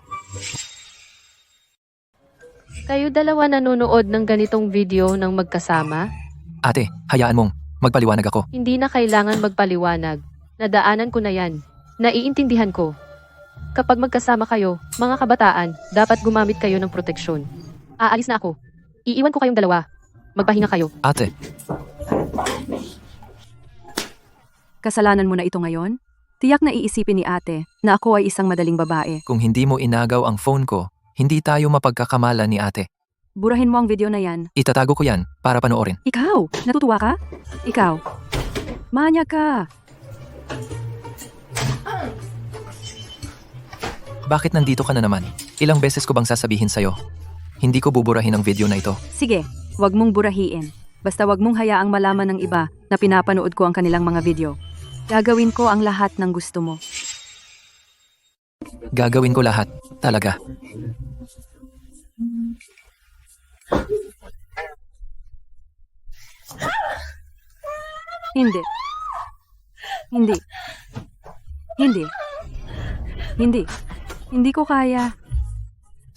Kayo dalawa nanonood ng ganitong video ng magkasama? Ate, hayaan mong magpaliwanag ako. Hindi na kailangan magpaliwanag. Nadaanan ko na yan. Naiintindihan ko. Kapag magkasama kayo, mga kabataan, dapat gumamit kayo ng proteksyon. Aalis na ako. Iiwan ko kayong dalawa. Magpahinga kayo. Ate, Kasalanan mo na ito ngayon? Tiyak na iisipin ni ate na ako ay isang madaling babae. kung hindi mo inagaw ang phone ko, hindi tayo mapagkakamala ni ate. Burahin mo ang video na yan. Itatago ko yan para panoorin. Ikaw! Natutuwa ka? Ikaw! Manya ka! Bakit nandito ka na naman? Ilang beses ko bang sasabihin sa'yo? Hindi ko buburahin ang video na ito. Sige, wag mong burahiin. Basta wag mong hayaang malaman ng iba na pinapanood ko ang kanilang mga video. Gagawin ko ang lahat ng gusto mo. Gagawin ko lahat. Talaga. Hindi. Hindi. Hindi. Hindi. Hindi ko kaya.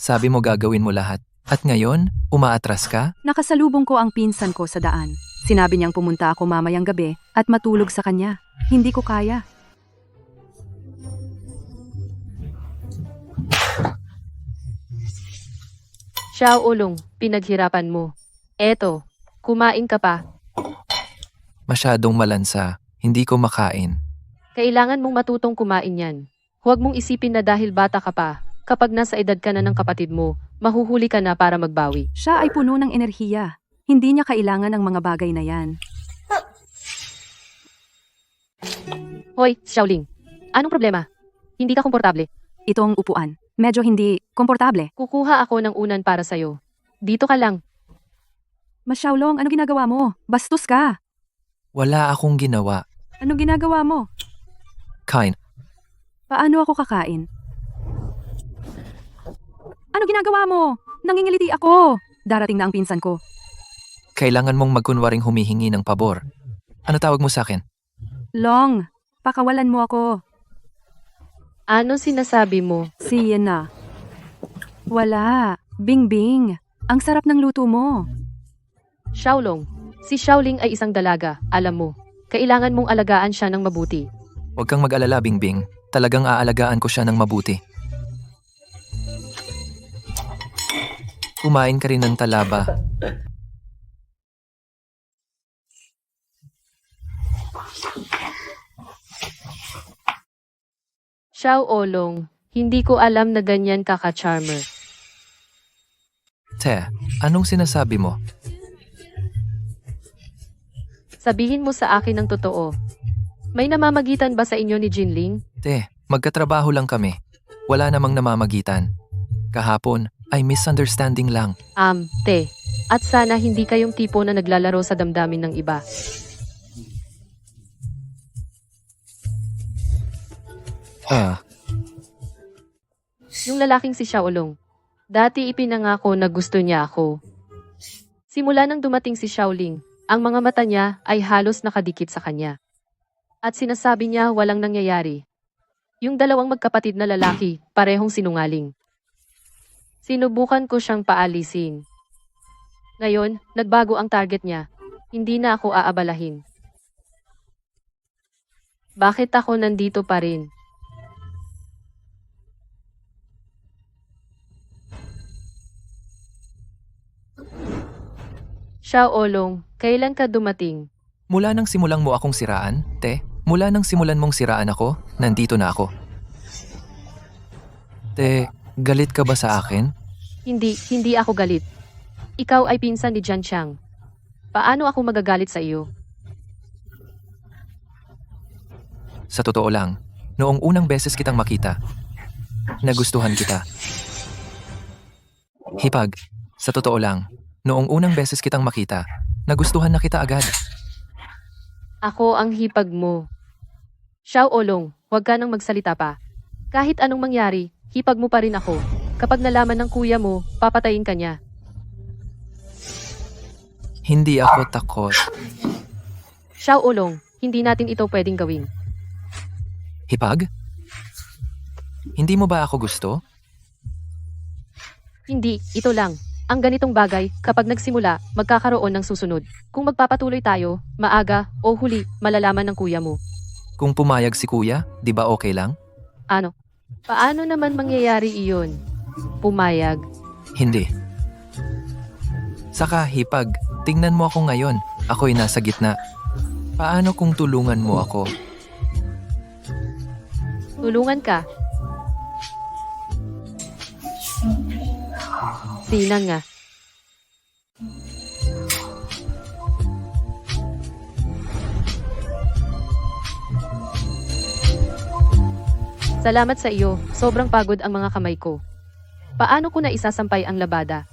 Sabi mo gagawin mo lahat. At ngayon, umaatras ka? Nakasalubong ko ang pinsan ko sa daan. Sinabi niyang pumunta ako mamayang gabi at matulog sa kanya. Hindi ko kaya. Xiao Ulong, pinaghirapan mo. Eto, kumain ka pa. Masyadong malansa. Hindi ko makain. Kailangan mong matutong kumain yan. Huwag mong isipin na dahil bata ka pa, kapag nasa edad ka na ng kapatid mo, mahuhuli ka na para magbawi. Siya ay puno ng enerhiya. Hindi niya kailangan ng mga bagay na yan. Hoy, Xiaoling. Anong problema? Hindi ka komportable. Ito ang upuan. Medyo hindi komportable. Kukuha ako ng unan para sa'yo. Dito ka lang. Masyaulong, ano ginagawa mo? Bastos ka. Wala akong ginawa. Anong ginagawa mo? Kain. Paano ako kakain? Ano ginagawa mo? Nangingiliti ako. Darating na ang pinsan ko. Kailangan mong magkunwaring humihingi ng pabor. Ano tawag mo sa akin? Long, pakawalan mo ako. Ano sinasabi mo? Si na. Wala. Bing-bing. Ang sarap ng luto mo. Xiaolong. Si Xiaoling ay isang dalaga, alam mo. Kailangan mong alagaan siya ng mabuti. Huwag kang mag-alala, Bingbing. Talagang aalagaan ko siya ng mabuti. Kumain ka rin ng talaba. Xiao Olong, hindi ko alam na ganyan ka ka-charmer. Te, anong sinasabi mo? Sabihin mo sa akin ang totoo. May namamagitan ba sa inyo ni Jinling? Te, magkatrabaho lang kami. Wala namang namamagitan. Kahapon ay misunderstanding lang. Te. At sana hindi kayong tipo na naglalaro sa damdamin ng iba. Yung lalaking si Xiaolong. Dati ipinangako na gusto niya ako. Simula nang dumating si Xiaoling, Ang mga mata niya ay halos nakadikit sa kanya. At sinasabi niya walang nangyayari. Yung dalawang magkapatid na lalaki, parehong sinungaling. Sinubukan ko siyang paalisin. Ngayon, nagbago ang target niya. Hindi na ako aabalahin. Bakit ako nandito pa rin? Xiao Olong, kailan ka dumating? Mula nang simulang mo akong siraan, te, mula nang simulan mong siraan ako, nandito na ako. Te, galit ka ba sa akin? Hindi ako galit. Ikaw ay pinsan ni Jiang Chang. Paano ako magagalit sa iyo? Sa totoo lang, noong unang beses kitang makita, nagustuhan kita. Hipag, sa totoo lang, noong unang beses kitang makita, nagustuhan na kita agad. Ako ang hipag mo. Xiao Olong, huwag ka nang magsalita pa. Kahit anong mangyari, hipag mo pa rin ako. Kapag nalaman ng kuya mo, papatayin ka niya. Hindi ako takot. Xiao Olong, hindi natin ito pwedeng gawin. Hipag? Hindi mo ba ako gusto? Hindi, ito lang. Ang ganitong bagay, kapag nagsimula, magkakaroon ng susunod. Kung magpapatuloy tayo, maaga o huli, malalaman ng kuya mo. Kung pumayag si kuya, di ba okay lang? Ano? Paano naman mangyayari iyon? Pumayag. Hindi. Saka hipag, tingnan mo ako ngayon. Ako'y nasa gitna. Paano kung tulungan mo ako? Tulungan ka. Sinang nga. Salamat sa iyo, sobrang pagod ang mga kamay ko. Paano ko na isasampay ang labada?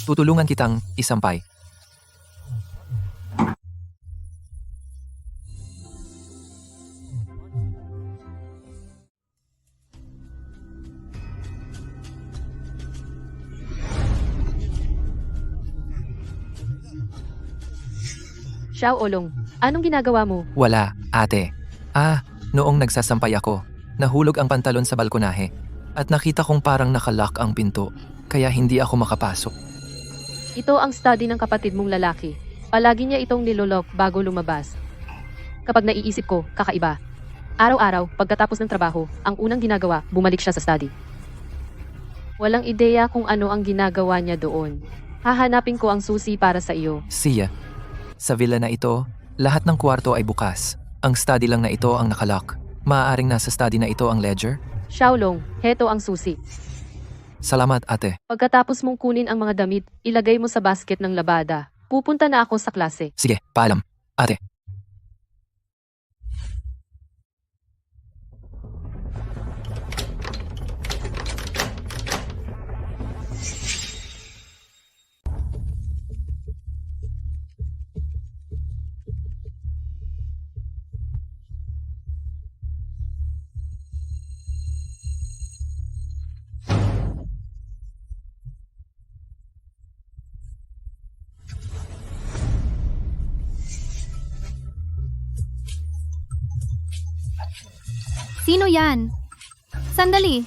Tutulungan kitang isampay. Xiao Olong, anong ginagawa mo? Wala, ate. Noong nagsasampay ako, nahulog ang pantalon sa balkonahe at nakita kong parang nakalock ang pinto, kaya hindi ako makapasok. Ito ang study ng kapatid mong lalaki. Palagi niya itong nilolok bago lumabas. Kapag naiisip ko, kakaiba. Araw-araw, pagkatapos ng trabaho, ang unang ginagawa, bumalik siya sa study. Walang ideya kung ano ang ginagawa niya doon. Hahanapin ko ang susi para sa iyo. Siya, sa villa na ito, lahat ng kwarto ay bukas. Ang study lang na ito ang nakalock. Maaaring nasa study na ito ang ledger? Xiaolong, heto ang susi. Salamat, ate. Pagkatapos mong kunin ang mga damit, ilagay mo sa basket ng labada. Pupunta na ako sa klase. Sige, paalam, ate. Sino yan? Sandali.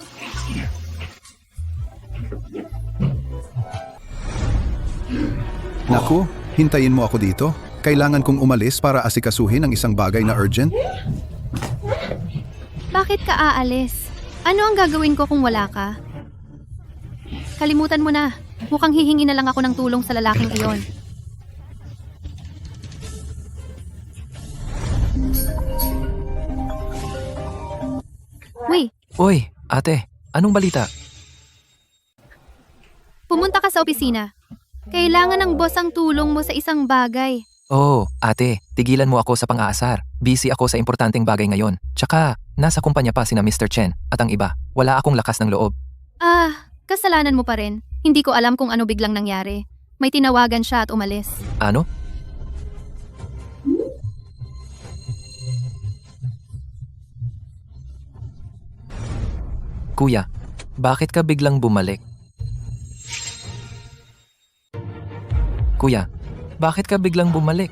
Naku, hintayin mo ako dito. Kailangan kong umalis para asikasuhin ang isang bagay na urgent. Bakit ka aalis? Ano ang gagawin ko kung wala ka? Kalimutan mo na. Mukhang hihingi na lang ako ng tulong sa lalaking iyon. Uy, ate, anong balita? Pumunta ka sa opisina. Kailangan ng boss ang tulong mo sa isang bagay. Oh, ate, tigilan mo ako sa pang-aasar. Busy ako sa importanteng bagay ngayon. Tsaka, nasa kumpanya pa sina Mr. Chen at ang iba. Wala akong lakas ng loob. Kasalanan mo pa rin. Hindi ko alam kung ano biglang nangyari. May tinawagan siya at umalis. Ano? Kuya, bakit ka biglang bumalik? Kuya, bakit ka biglang bumalik?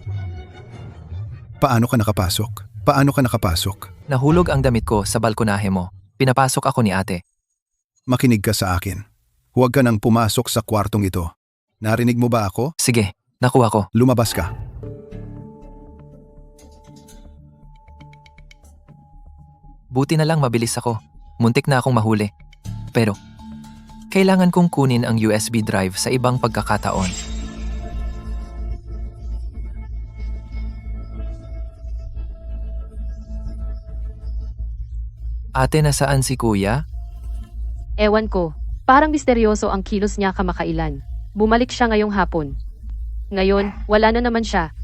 Paano ka nakapasok? Paano ka nakapasok? Nahulog ang damit ko sa balkonahe mo. Pinapasok ako ni ate. Makinig ka sa akin. Huwag ka nang pumasok sa kwartong ito. Narinig mo ba ako? Sige, nakuha ko. Lumabas ka. Buti na lang mabilis ako. Muntik na akong mahuli. Pero, kailangan kong kunin ang USB drive sa ibang pagkakataon. Ate, nasaan si kuya? Ewan ko, parang misteryoso ang kilos niya kamakailan. Bumalik siya ngayong hapon. Ngayon, wala na naman siya.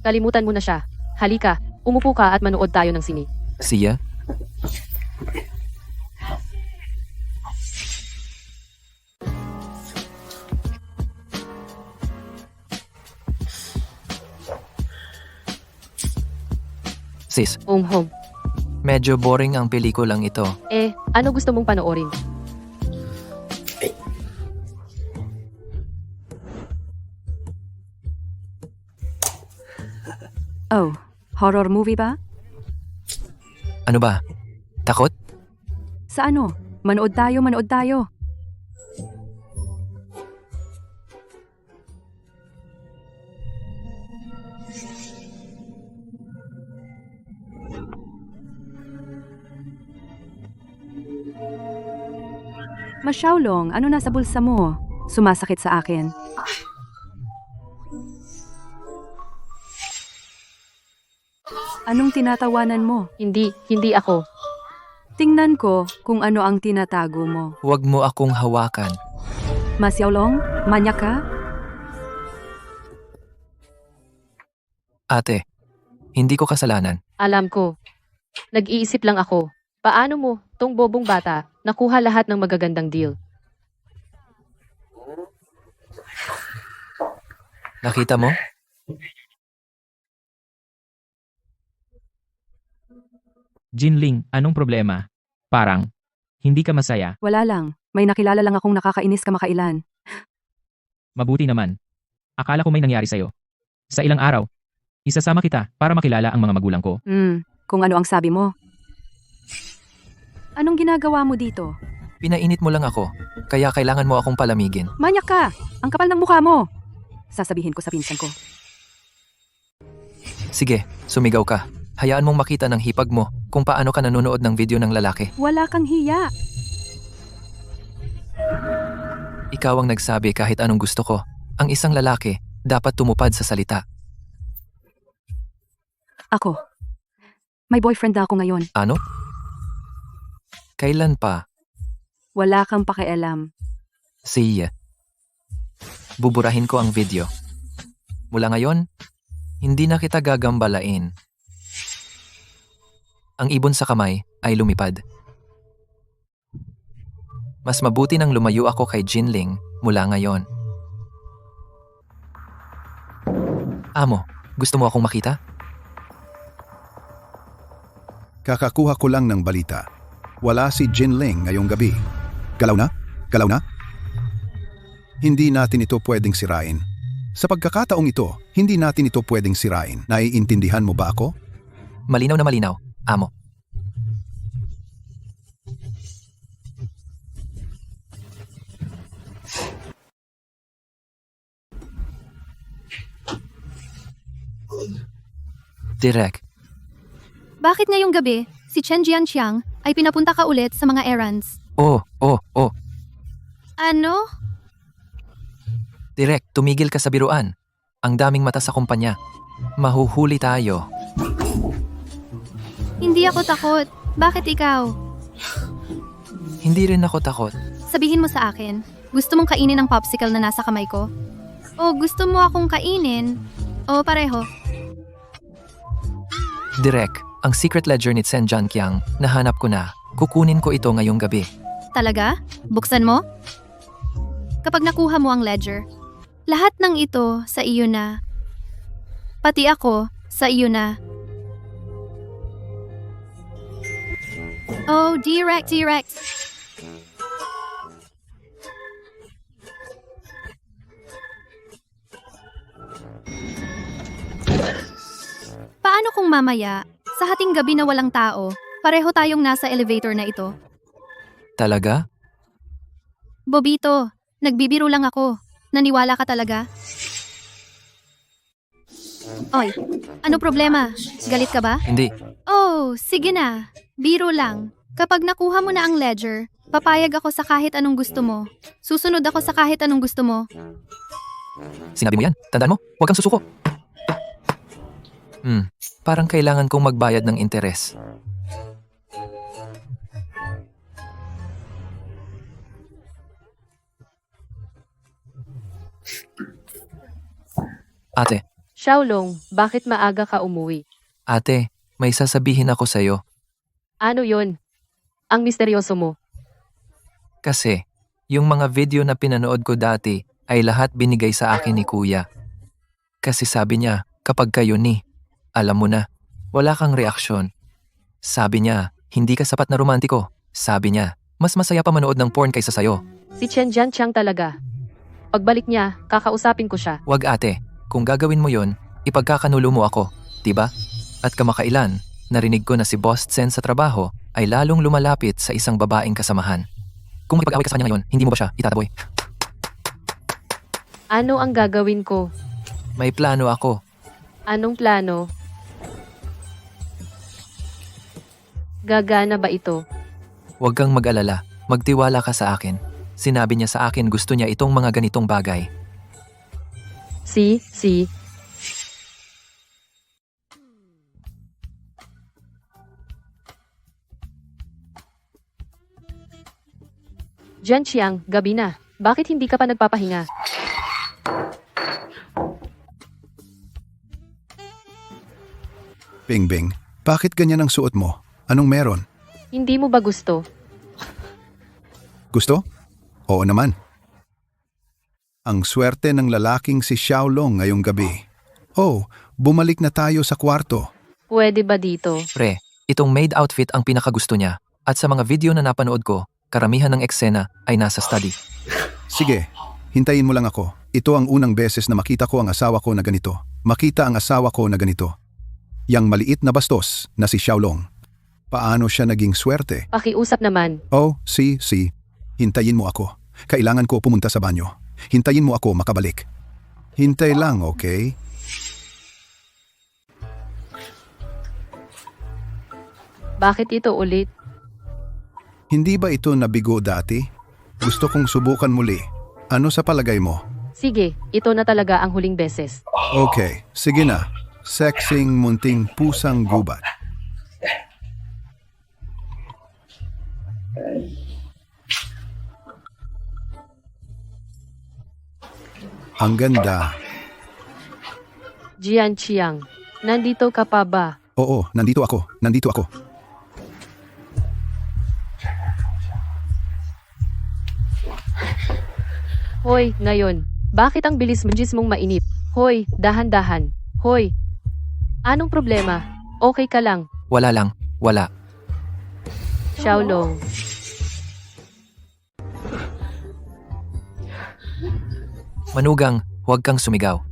Kalimutan mo na siya. Halika, umupo ka at manood tayo ng sine. Siya? Sis, Home. medyo boring ang pelikulang ito. Ano gusto mong panoorin? Oh, horror movie ba? Ano ba? Takot? Sa ano? Manood tayo. Masyawlong, ano nasa bulsa mo? Sumasakit sa akin. Anong tinatawanan mo? Hindi ako. Tingnan ko kung ano ang tinatago mo. Huwag mo akong hawakan. Masyawlong, manyak ka? Ate, hindi ko kasalanan. Alam ko. Nag-iisip lang ako. Paano mo, tong bobong bata, nakuha lahat ng magagandang deal? Nakita mo? Jinling, anong problema? Parang, hindi ka masaya. Wala lang. May nakilala lang akong nakakainis kamakailan. Mabuti naman. Akala ko may nangyari sa'yo. Sa ilang araw, isasama kita para makilala ang mga magulang ko. Kung ano ang sabi mo. Anong ginagawa mo dito? Pinainit mo lang ako, kaya kailangan mo akong palamigin. Manyak ka! Ang kapal ng mukha mo! Sasabihin ko sa pinsan ko. Sige, sumigaw ka. Hayaan mong makita ng hipag mo kung paano ka nanonood ng video ng lalaki. Wala kang hiya. Ikaw ang nagsabi kahit anong gusto ko. Ang isang lalaki dapat tumupad sa salita. Ako. May boyfriend na ako ngayon. Ano? Kailan pa? Wala kang pakialam. Siya. Buburahin ko ang video. Mula ngayon, hindi na kita gagambalain. Ang ibon sa kamay ay lumipad. Mas mabuti nang lumayo ako kay Jinling mula ngayon. Amo, gusto mo akong makita? Kakakuha ko lang ng balita. Wala si Jinling ngayong gabi. Galaw na? Galaw na? Hindi natin ito pwedeng sirain. Sa pagkakataong ito, hindi natin ito pwedeng sirain. Naiintindihan mo ba ako? Malinaw na malinaw, amo. Direk, Bakit ngayong gabi, si Chen Jianxiang ay pinapunta ka ulit sa mga errands? oh. Ano? Direk, tumigil ka sa biruan. Ang daming mata sa kumpanya. Mahuhuli tayo. Hindi ako takot. Bakit ikaw? Hindi rin ako takot. Sabihin mo sa akin, gusto mong kainin ang popsicle na nasa kamay ko? O gusto mo akong kainin? O pareho? Direk, ang secret ledger ni Chen Jianqiang, nahanap ko na. Kukunin ko ito ngayong gabi. Talaga? Buksan mo? Kapag nakuha mo ang ledger, lahat ng ito sa iyo na. Pati ako sa iyo na. Oh, direct. mamaya, sa hating gabi na walang tao, pareho tayong nasa elevator na ito. Talaga? Bobito, nagbibiro lang ako. Naniwala ka talaga? Oy, ano problema? Galit ka ba? Hindi. Oh, sige na. Biro lang. Kapag nakuha mo na ang ledger, papayag ako sa kahit anong gusto mo. Susunod ako sa kahit anong gusto mo. Sinabi mo yan. Tandaan mo, huwag kang susuko. Parang kailangan kong magbayad ng interes. Ate, Xiaolong, bakit maaga ka umuwi? ate, may sasabihin ako sa'yo. Ano yon? Ang misteryoso mo. Kasi, yung mga video na pinanood ko dati ay lahat binigay sa akin ni kuya. Kasi sabi niya, kapag kayo ni, alam mo na, wala kang reaksyon. Sabi niya, hindi ka sapat na romantiko. Sabi niya, mas masaya pa manood ng porn kaysa sayo. Si Chen Jianchang talaga. Pagbalik niya, kakausapin ko siya. Wag ate, kung gagawin mo yon, ipagkakanulo mo ako, diba? At kamakailan, narinig ko na si Boss Tsen sa trabaho ay lalong lumalapit sa isang babaeng kasamahan. Kung makipag-away ka sa kanya ngayon, hindi mo ba siya itataboy? Ano ang gagawin ko? May plano ako. Anong plano? Gagana ba ito? Huwag kang mag-alala, magtiwala ka sa akin. Sinabi niya sa akin gusto niya itong mga ganitong bagay. Si. Jianqiang, gabi na. Bakit hindi ka pa nagpapahinga? Bingbing, bakit ganyan ang suot mo? Anong meron? Hindi mo ba gusto? Gusto? Oo naman. Ang swerte ng lalaking si Xiaolong ngayong gabi. Oh, bumalik na tayo sa kwarto. Pwede ba dito? Pre, itong maid outfit ang pinakagusto niya. At sa mga video na napanood ko, karamihan ng eksena ay nasa study. Sige, hintayin mo lang ako. Ito ang unang beses na makita ko ang asawa ko na ganito. Makita ang asawa ko na ganito. Yang maliit na bastos na si Xiaolong. Paano siya naging swerte? Pakiusap naman. Oh, si. Hintayin mo ako. Kailangan ko pumunta sa banyo. Hintayin mo ako makabalik. Hintay lang, okay? Bakit ito ulit? Hindi ba ito nabigo dati? Gusto kong subukan muli. Ano sa palagay mo? Sige, ito na talaga ang huling beses. Okay, sige na. Sexing munting pusang gubat. Ang ganda. Jianqiang, nandito ka pa ba? Oo, nandito ako. Hoy, ngayon. Bakit ang bilis mong mainip? Hoy, dahan-dahan. Hoy. Anong problema? Okay ka lang. Wala lang, wala. Xiaolong. Manugang, huwag kang sumigaw.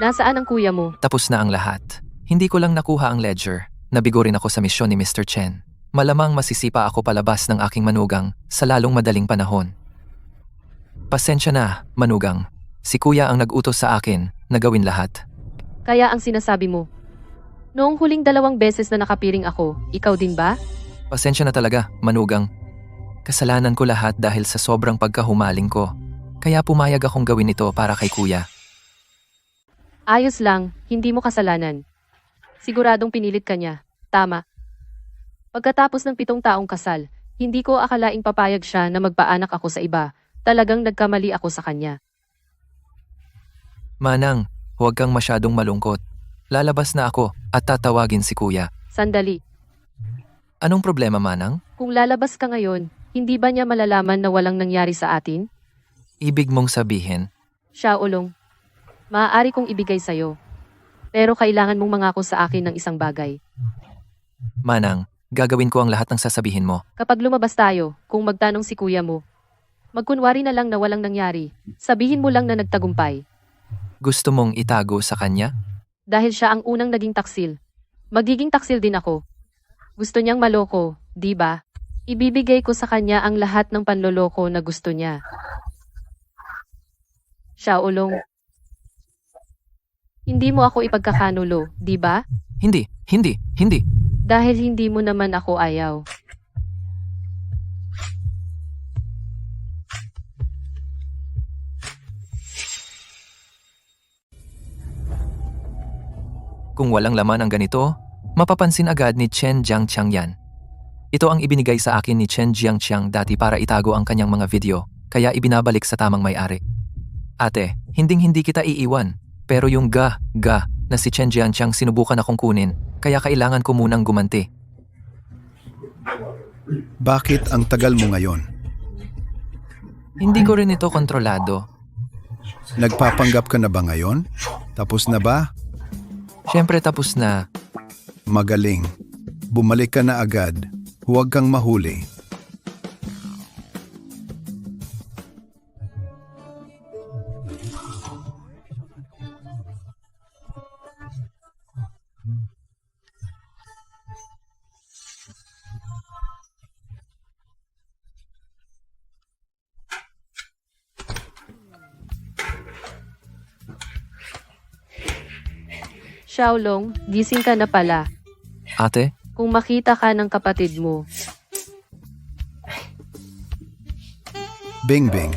Nasaan ang kuya mo? Tapos na ang lahat. Hindi ko lang nakuha ang ledger. Nabigo rin ako sa misyon ni Mr. Chen. Malamang masisipa ako palabas ng aking manugang sa lalong madaling panahon. Pasensya na, manugang. Si kuya ang nag-utos sa akin na gawin lahat. Kaya ang sinasabi mo. Noong huling 2 beses na nakapiring ako, ikaw din ba? Pasensya na talaga, manugang. Kasalanan ko lahat dahil sa sobrang pagkahumaling ko. Kaya pumayag akong gawin ito para kay kuya. Ayos lang, hindi mo kasalanan. Siguradong pinilit ka niya. Tama. Pagkatapos ng 7 taong kasal, hindi ko akalaing papayag siya na magpaanak ako sa iba. Talagang nagkamali ako sa kanya. Manang, huwag kang masyadong malungkot. Lalabas na ako at tatawagin si kuya. Sandali, Anong problema, Manang? kung lalabas ka ngayon, hindi ba niya malalaman na walang nangyari sa atin? Ibig mong sabihin, Xiaolong, maaari kong ibigay sa'yo. Pero kailangan mong mangako sa akin ng isang bagay. Manang, gagawin ko ang lahat ng sasabihin mo. Kapag lumabas tayo, kung magtanong si kuya mo, magkunwari na lang na walang nangyari. Sabihin mo lang na nagtagumpay. Gusto mong itago sa kanya? Dahil siya ang unang naging taksil. Magiging taksil din ako. Gusto niyang maloko, di ba? Ibibigay ko sa kanya ang lahat ng panloloko na gusto niya. Xiaolong. Hindi mo ako ipagkakanulo, di ba? Hindi. Dahil hindi mo naman ako ayaw. Kung walang laman ang ganito, mapapansin agad ni Chen Jiangqiang yan. Ito ang ibinigay sa akin ni Chen Jiangqiang dati para itago ang kanyang mga video, kaya ibinabalik sa tamang may-ari. Ate, hinding-hindi kita iiwan, pero yung ga na si Chen Jiangqiang sinubukan akong kunin, kaya kailangan ko munang gumanti. Bakit ang tagal mo ngayon? Hindi ko rin ito kontrolado. Nagpapanggap ka na ba ngayon? Tapos na ba? Siyempre tapos na. Magaling. Bumalik ka na agad. Huwag kang mahuli. Xiaolong, gising ka na pala. Ate, Kung makita ka ng kapatid mo, Bing-bing.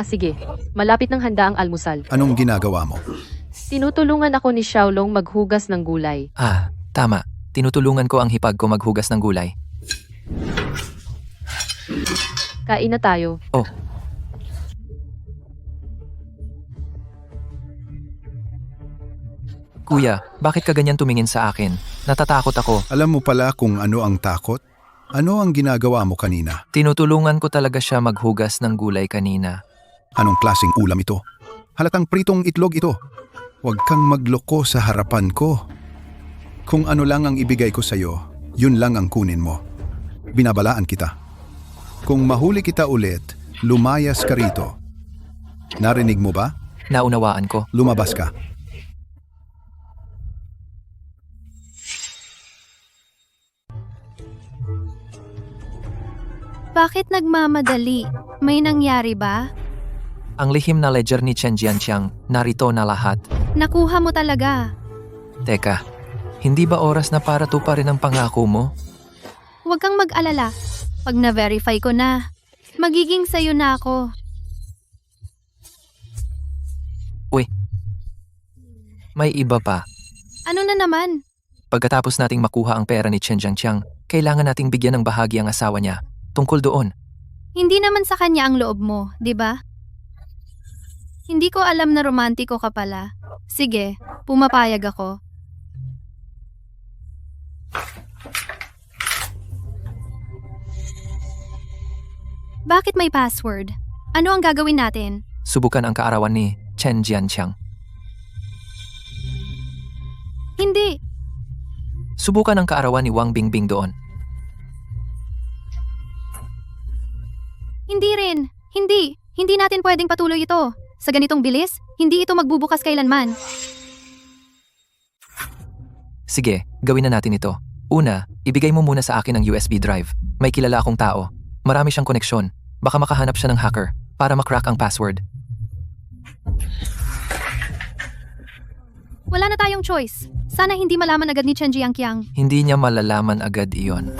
sige. Malapit ng handa ang almusal. Anong ginagawa mo? Tinutulungan ako ni Xiaolong maghugas ng gulay. tama. Tinutulungan ko ang hipag ko maghugas ng gulay. Kain na tayo. Oh, Kuya, bakit ka ganyan tumingin sa akin? Natatakot ako. Alam mo pala kung ano ang takot? Ano ang ginagawa mo kanina? Tinutulungan ko talaga siya maghugas ng gulay kanina. Anong klaseng ulam ito? Halatang pritong itlog ito. Huwag kang magloko sa harapan ko. Kung ano lang ang ibigay ko sa'yo, yun lang ang kunin mo. Binabalaan kita. Kung mahuli kita ulit, lumayas ka rito. Narinig mo ba? Naunawaan ko. Lumabas ka. Bakit nagmamadali? May nangyari ba? Ang lihim na ledger ni Chen Jiangqiang, narito na lahat. Nakuha mo talaga. Teka, hindi ba oras na para tuparin ang pangako mo? Huwag kang mag-alala. Pag na-verify ko na, magiging sayo na ako. May iba pa. Ano na naman? Pagkatapos nating makuha ang pera ni Chen Jiangqiang, kailangan nating bigyan ng bahagi ang asawa niya. Tungkol doon. Hindi naman sa kanya ang loob mo, di ba? Hindi ko alam na romantiko ka pala. Sige, pumapayag ako. Bakit may password? Ano ang gagawin natin? Subukan ang kaarawan ni Chen Jiangqiang. Hindi. Subukan ang kaarawan ni Wang Bingbing doon. Hindi rin. Hindi. Hindi natin pwedeng patuloy ito. Sa ganitong bilis, hindi ito magbubukas kailanman. Sige, gawin na natin ito. Una, ibigay mo muna sa akin ang USB drive. May kilala akong tao. Marami siyang koneksyon. Baka makahanap siya ng hacker para makrack ang password. Wala na tayong choice. Sana hindi malaman agad ni Chen Jiangqiang. Hindi niya malalaman agad iyon.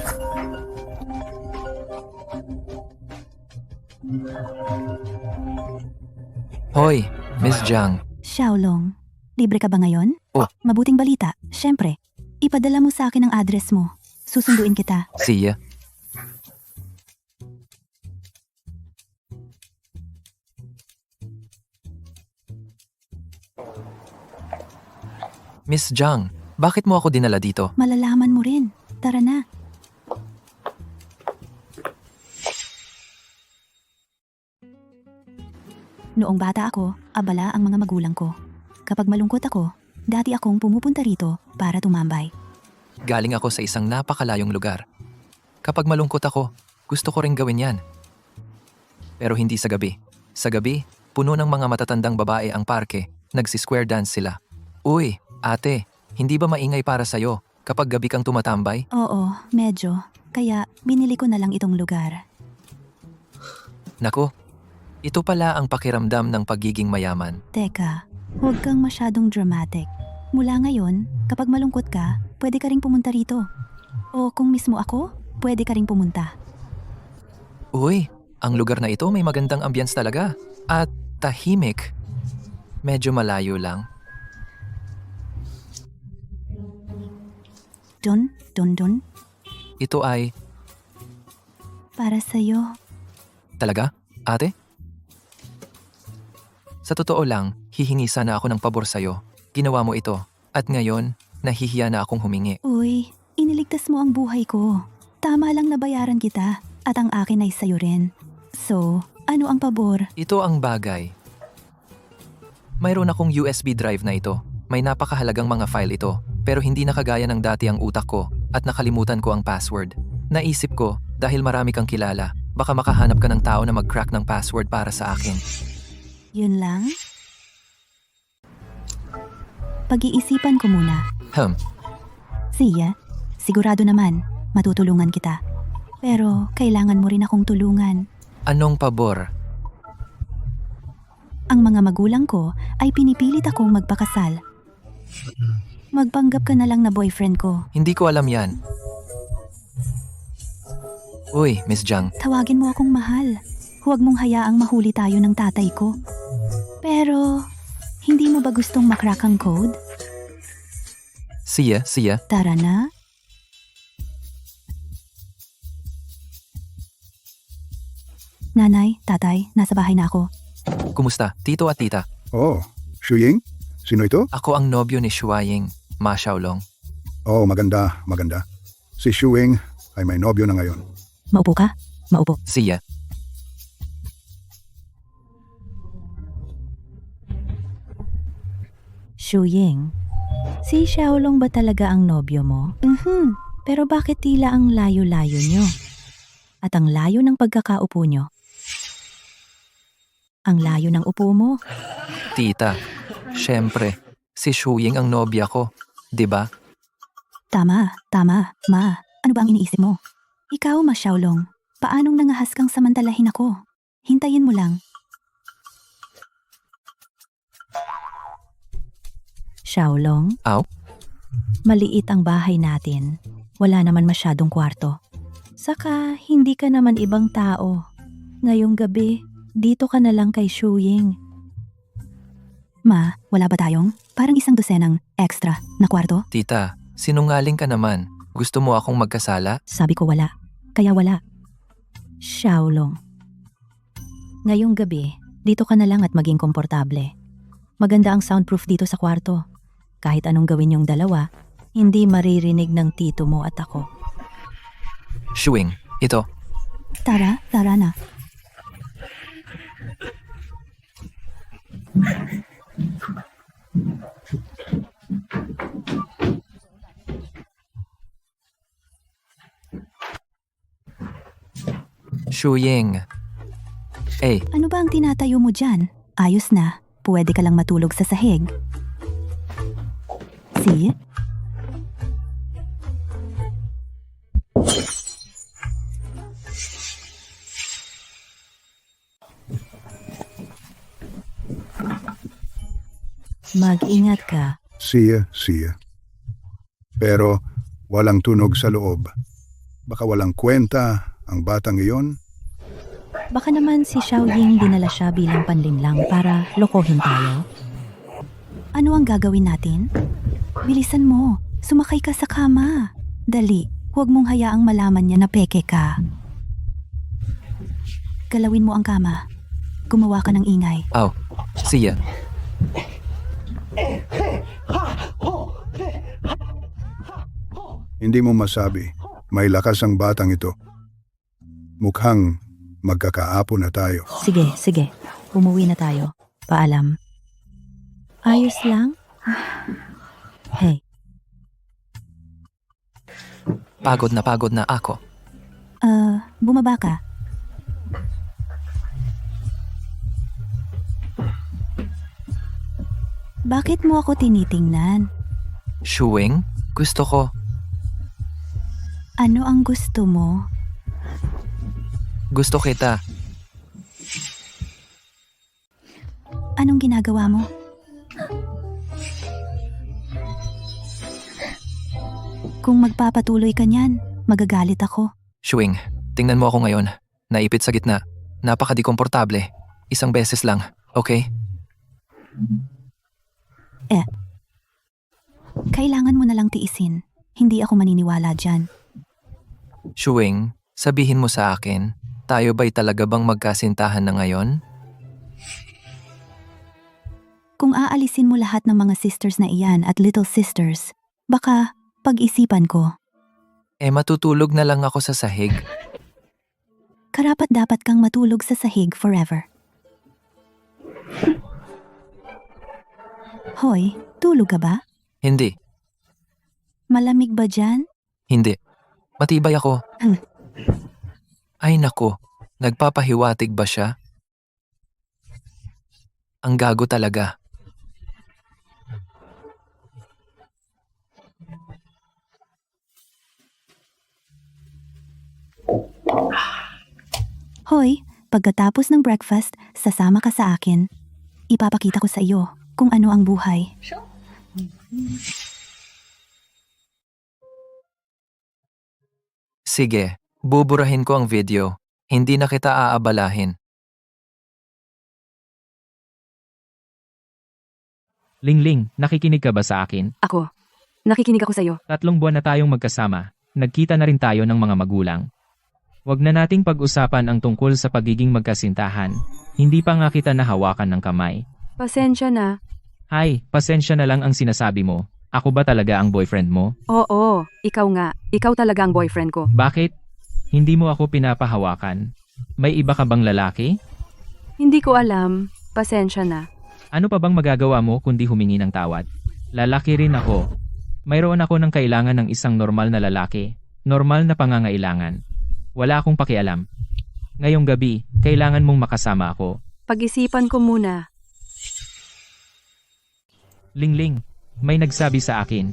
Hoy, Miss Jiang. Xiaolong, libre ka ba ngayon? Oh. Mabuting balita. Siyempre, ipadala mo sa akin ang address mo. Susunduin kita. See ya. Miss Jiang, bakit mo ako dinala dito? Malalaman mo rin. Tara na. Noong bata ako, abala ang mga magulang ko. Kapag malungkot ako, dati akong pumupunta rito para tumambay. Galing ako sa isang napakalayong lugar. Kapag malungkot ako, gusto ko ring gawin yan. Pero hindi sa gabi. Sa gabi, puno ng mga matatandang babae ang parke Nagsisquare dance sila. Uy, ate, hindi ba maingay para sa'yo kapag gabi kang tumatambay? Oo, medyo. Kaya binili ko na lang itong lugar. Nako, ito pala ang pakiramdam ng pagiging mayaman. Teka, huwag kang masyadong dramatic. Mula ngayon, kapag malungkot ka, pwede ka ring pumunta rito. O kung mismo ako, pwede ka ring pumunta. Uy, ang lugar na ito may magandang ambience talaga. At tahimik. Medyo malayo lang. Dun. Ito ay, Para sa'yo. talaga, ate? Sa totoo lang, hihingi sana ako ng pabor sa'yo. Ginawa mo ito. At ngayon, nahihiya na akong humingi. Uy, iniligtas mo ang buhay ko. Tama lang nabayaran kita. At ang akin ay sa'yo rin. So, ano ang pabor? Ito ang bagay. Mayroon akong USB drive na ito. May napakahalagang mga file ito. Pero hindi na kagaya ng dati ang utak ko at nakalimutan ko ang password. Naisip ko, dahil marami kang kilala, baka makahanap ka ng tao na mag-crack ng password para sa akin. Yun lang? Pag-iisipan ko muna. Siya, sigurado naman, matutulungan kita. Pero kailangan mo rin akong tulungan. Anong pabor? Ang mga magulang ko ay pinipilit akong magpakasal. Magpanggap ka na lang na boyfriend ko. Hindi ko alam yan. Uy, Miss Jiang, Tawagin mo akong mahal. Huwag mong hayaang mahuli tayo ng tatay ko. Pero, hindi mo ba gustong makrack ang code? siya, Tara na. Nanay, tatay, nasa bahay na ako. kumusta, tito at tita? Oh, Shuying? Sino ito? Ako ang nobyo ni Shuaying, Ma Xiaolong. Oh, maganda. Si Shuying ay may nobyo na ngayon. Maupo ka? Maupo. Siya, Shuying, si Xiaolong ba talaga ang nobyo mo? Pero bakit tila ang layo-layo nyo? At ang layo ng pagkakaupo nyo? Ang layo ng upo mo? tita. Siyempre, si Shuying ang nobya ko, 'di ba? Tama. Ma, ano ba ang iniisip mo? Ikaw, Ma Xiaolong, paanong nangahas kang samantalahin ako? Hintayin mo lang. Xiaolong? Aw? Maliit ang bahay natin. Wala naman masyadong kwarto. Saka, hindi ka naman ibang tao. Ngayong gabi, dito ka na lang kay Shuying. Ma, wala ba tayong parang 1 dosenang extra na kwarto? Tita, sinungaling ka naman. Gusto mo akong magkasala? Sabi ko wala. Kaya wala. Xiaolong. Ngayong gabi, dito ka na lang at maging komportable. Maganda ang soundproof dito sa kwarto. Kahit anong gawin yung dalawa, hindi maririnig ng tito mo at ako. Shuying, ito. Tara na. Shuying. Ano ba ang tinatayo mo dyan? Ayos na. Pwede ka lang matulog sa sahig. See? Mag-ingat ka. Siya. Pero walang tunog sa loob. Baka walang kwenta ang batang iyon. Baka naman si Xiaoying dinala siya bilang panlinlang para lokohin tayo. Ano ang gagawin natin? Bilisan mo. Sumakay ka sa kama. Dali. Huwag mong hayaang malaman niya na peke ka. Galawin mo ang kama. Gumawa ka ng ingay. Aw, siya. Hindi mo masabi. May lakas ang batang ito. Mukhang magkakaapo na tayo. Sige. Umuwi na tayo. Paalam. Ayos lang? Hey, Pagod na ako. bumaba ka. Bakit mo ako tinitingnan? Shuing, gusto ko. Ano ang gusto mo? Gusto kita. Anong ginagawa mo? Kung magpapatuloy ka niyan, magagalit ako. Shuing, tingnan mo ako ngayon. Naipit sa gitna. Napaka-dikomportable. Isang beses lang, okay? Kailangan mo na lang tiisin. Hindi ako maniniwala dyan. Shuing, sabihin mo sa akin, tayo ba'y talaga bang magkasintahan na ngayon? Kung aalisin mo lahat ng mga sisters na iyan at little sisters, baka pag-isipan ko. Matutulog na lang ako sa sahig. Karapat-dapat kang matulog sa sahig forever. Hoy, tulog ka ba? Hindi, Malamig ba dyan? hindi. Matibay ako. Hmm. Ay nako, nagpapahiwatig ba siya? Ang gago talaga. Hoy, pagkatapos ng breakfast, sasama ka sa akin. Ipapakita ko sa iyo kung ano ang buhay. Sige, buburahin ko ang video. Hindi na kita aabalahin. Lingling, nakikinig ka ba sa akin? Ako. Nakikinig ako sa'yo. 3 buwan na tayong magkasama. Nagkita na rin tayo ng mga magulang. Huwag na nating pag-usapan ang tungkol sa pagiging magkasintahan. Hindi pa nga kita nahawakan ng kamay. Pasensya na. Hay, pasensya na lang ang sinasabi mo. Ako ba talaga ang boyfriend mo? Oo, ikaw nga. Ikaw talaga ang boyfriend ko. Bakit? Hindi mo ako pinapahawakan. May iba ka bang lalaki? Hindi ko alam. Pasensya na. Ano pa bang magagawa mo kundi humingi ng tawad? Lalaki rin ako. Mayroon ako ng kailangan ng isang normal na lalaki. Normal na pangangailangan. Wala akong pakialam. Ngayong gabi, kailangan mong makasama ako. Pag-isipan ko muna. Lingling, may nagsabi sa akin.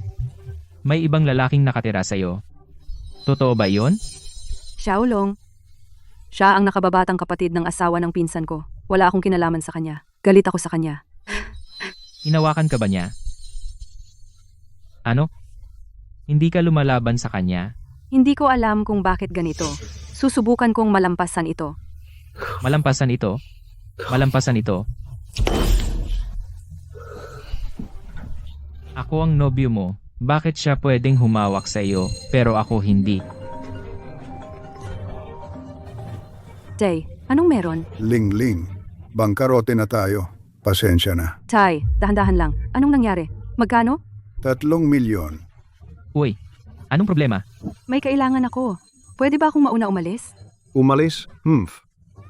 May ibang lalaking nakatira sa'yo. Totoo ba yon? Xiaolong. Siya ang nakababatang kapatid ng asawa ng pinsan ko. Wala akong kinalaman sa kanya. Galit ako sa kanya. Hinawakan ka ba niya? Ano? Hindi ka lumalaban sa kanya? Hindi ko alam kung bakit ganito. Susubukan kong malampasan ito. Malampasan ito? Malampasan ito? Ako ang nobyo mo. Bakit siya pwedeng humawak sa iyo, pero ako hindi? Tay, anong meron? Ling-ling, bangkarote na tayo. Pasensya na. Tay, dahan-dahan lang. Anong nangyari? Magkano? 3 milyon. Uy, anong problema? May kailangan ako. Pwede ba akong mauna umalis? Umalis?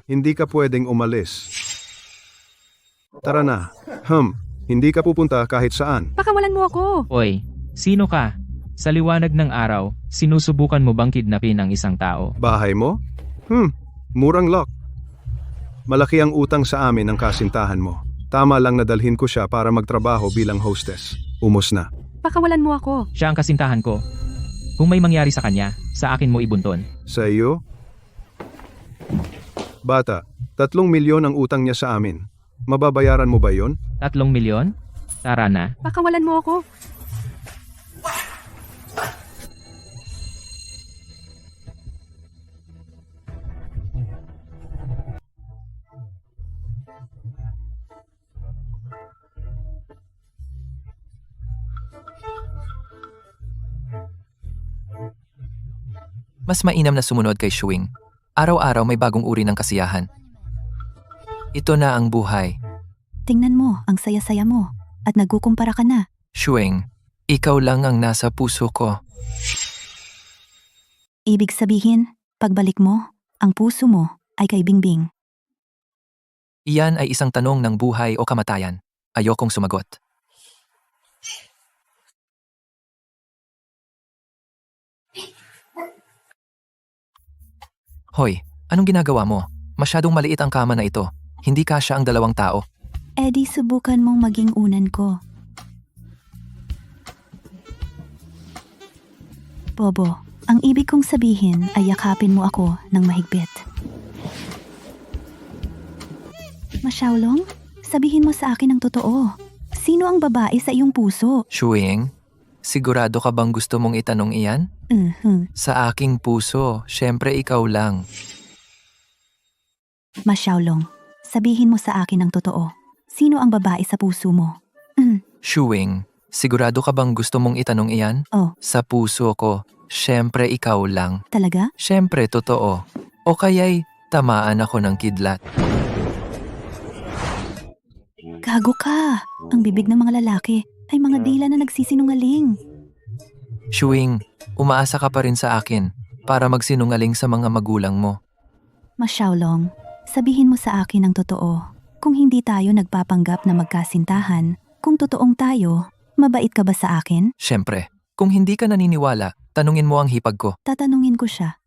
Hindi ka pwedeng umalis. Tara na. Hindi ka pupunta kahit saan. Pakawalan mo ako! Oy, sino ka? Sa liwanag ng araw, sinusubukan mo bang kidnapin ang isang tao? Bahay mo? Murang lock. Malaki ang utang sa amin ng kasintahan mo. Tama lang nadalhin ko siya para magtrabaho bilang hostess. Umos na. Pakawalan mo ako! Siya ang kasintahan ko. Kung may mangyari sa kanya, sa akin mo ibunton. Sa iyo? Bata, 3 milyon ang utang niya sa amin. Mababayaran mo ba yon? 3 milyon? Tara na. Pakawalan mo ako! Mas mainam na sumunod kay Shuing. Araw-araw may bagong uri ng kasiyahan. Ito na ang buhay. Tingnan mo, ang saya-saya mo. At nagkukumpara ka na. Shuing, ikaw lang ang nasa puso ko. Ibig sabihin, pagbalik mo, ang puso mo ay kay Bingbing. Iyan ay isang tanong ng buhay o kamatayan. Ayokong sumagot. Hoy, anong ginagawa mo? Masyadong maliit ang kama na ito. Hindi kasya ang 2 tao. Di subukan mong maging unan ko. Bobo, ang ibig kong sabihin ay yakapin mo ako ng mahigpit. Ma Xiaolong, sabihin mo sa akin ang totoo. Sino ang babae sa iyong puso? Shuing, sigurado ka bang gusto mong itanong iyan? Sa aking puso, syempre ikaw lang. Ma Xiaolong, sabihin mo sa akin ang totoo. Sino ang babae sa puso mo? Shuing, sigurado ka bang gusto mong itanong iyan? Oh, Sa puso ko, syempre ikaw lang. talaga? Syempre totoo. O kaya'y tamaan ako ng kidlat. Gago ka! Ang bibig ng mga lalaki ay mga dila na nagsisinungaling. Shuing, umaasa ka pa rin sa akin para magsinungaling sa mga magulang mo. Ma Xiaolong, sabihin mo sa akin ang totoo. Kung hindi tayo nagpapanggap na magkasintahan, kung totoong tayo, mabait ka ba sa akin? Syempre, kung hindi ka naniniwala, tanungin mo ang hipag ko. Tatanungin ko siya.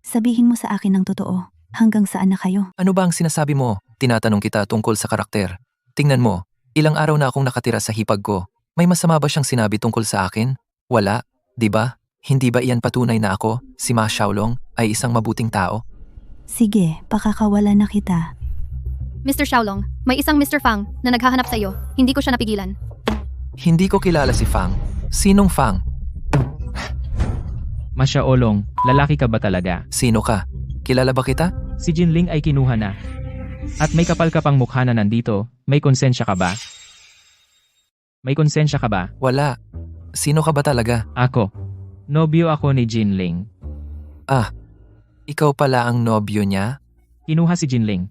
Sabihin mo sa akin ang totoo. Hanggang saan na kayo? Ano ba ang sinasabi mo? Tinatanong kita tungkol sa karakter. Tingnan mo, ilang araw na akong nakatira sa hipag ko. May masama ba siyang sinabi tungkol sa akin? Wala, di ba? Hindi ba iyan patunay na ako, si Ma Xiaolong, ay isang mabuting tao? Sige, pakakawalan na kita. Mr. Xiaolong, may isang Mr. Fang na naghahanap sa iyo. Hindi ko siya napigilan. Hindi ko kilala si Fang. Sinong Fang? Ma Xiaolong, lalaki ka ba talaga? Sino ka? Kilala ba kita? Si Jinling ay kinuha na. At may kapal ka pang mukha na nandito, may konsensya ka ba? May konsensya ka ba? Wala. Sino ka ba talaga? Ako. Nobyo ako ni Jinling. Ikaw pala ang nobyo niya? Kinuha si Jinling.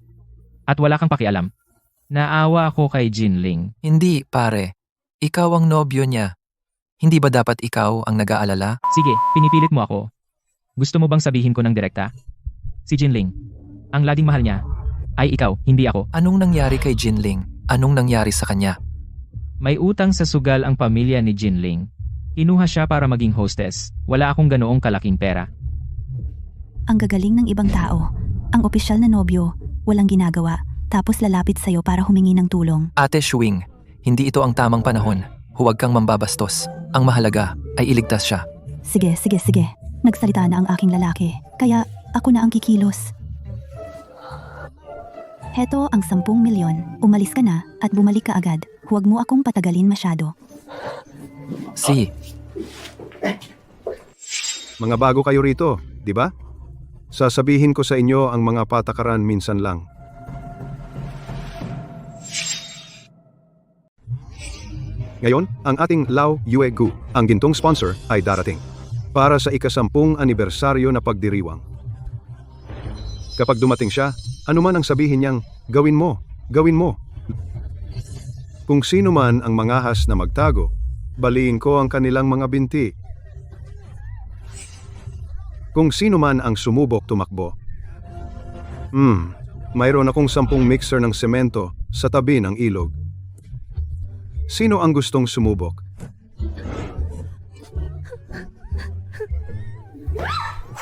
At wala kang pakialam. Naawa ako kay Jinling. Hindi, pare. Ikaw ang nobyo niya. Hindi ba dapat ikaw ang nag-aalala? Sige, pinipilit mo ako. Gusto mo bang sabihin ko ng direkta? Si Jinling. Ang laging mahal niya. Ay ikaw, hindi ako. Anong nangyari kay Jinling? Anong nangyari sa kanya? May utang sa sugal ang pamilya ni Jinling. Kinuha siya para maging hostess. Wala akong ganoong kalaking pera. Ang gagaling ng ibang tao. Ang opisyal na nobyo, walang ginagawa, tapos lalapit sa'yo para humingi ng tulong. Ate Shuing, hindi ito ang tamang panahon. Huwag kang mambabastos. Ang mahalaga ay iligtas siya. Sige. Nagsalita na ang aking lalaki, kaya ako na ang kikilos. Heto ang 10 milyon. Umalis ka na at bumalik ka agad. Huwag mo akong patagalin masyado. Mga bago kayo rito, di ba? Sasabihin ko sa inyo ang mga patakaran minsan lang. Ngayon, ang ating Lao Yue Gu, ang gintong sponsor, ay darating para sa ika-10 anibersaryo na pagdiriwang. Kapag dumating siya, anuman ang sabihin niyang, gawin mo. Kung sino man ang mangahas na magtago, baliin ko ang kanilang mga binti. Kung sino man ang sumubok tumakbo. Mayroon akong 10 mixer ng semento sa tabi ng ilog. Sino ang gustong sumubok?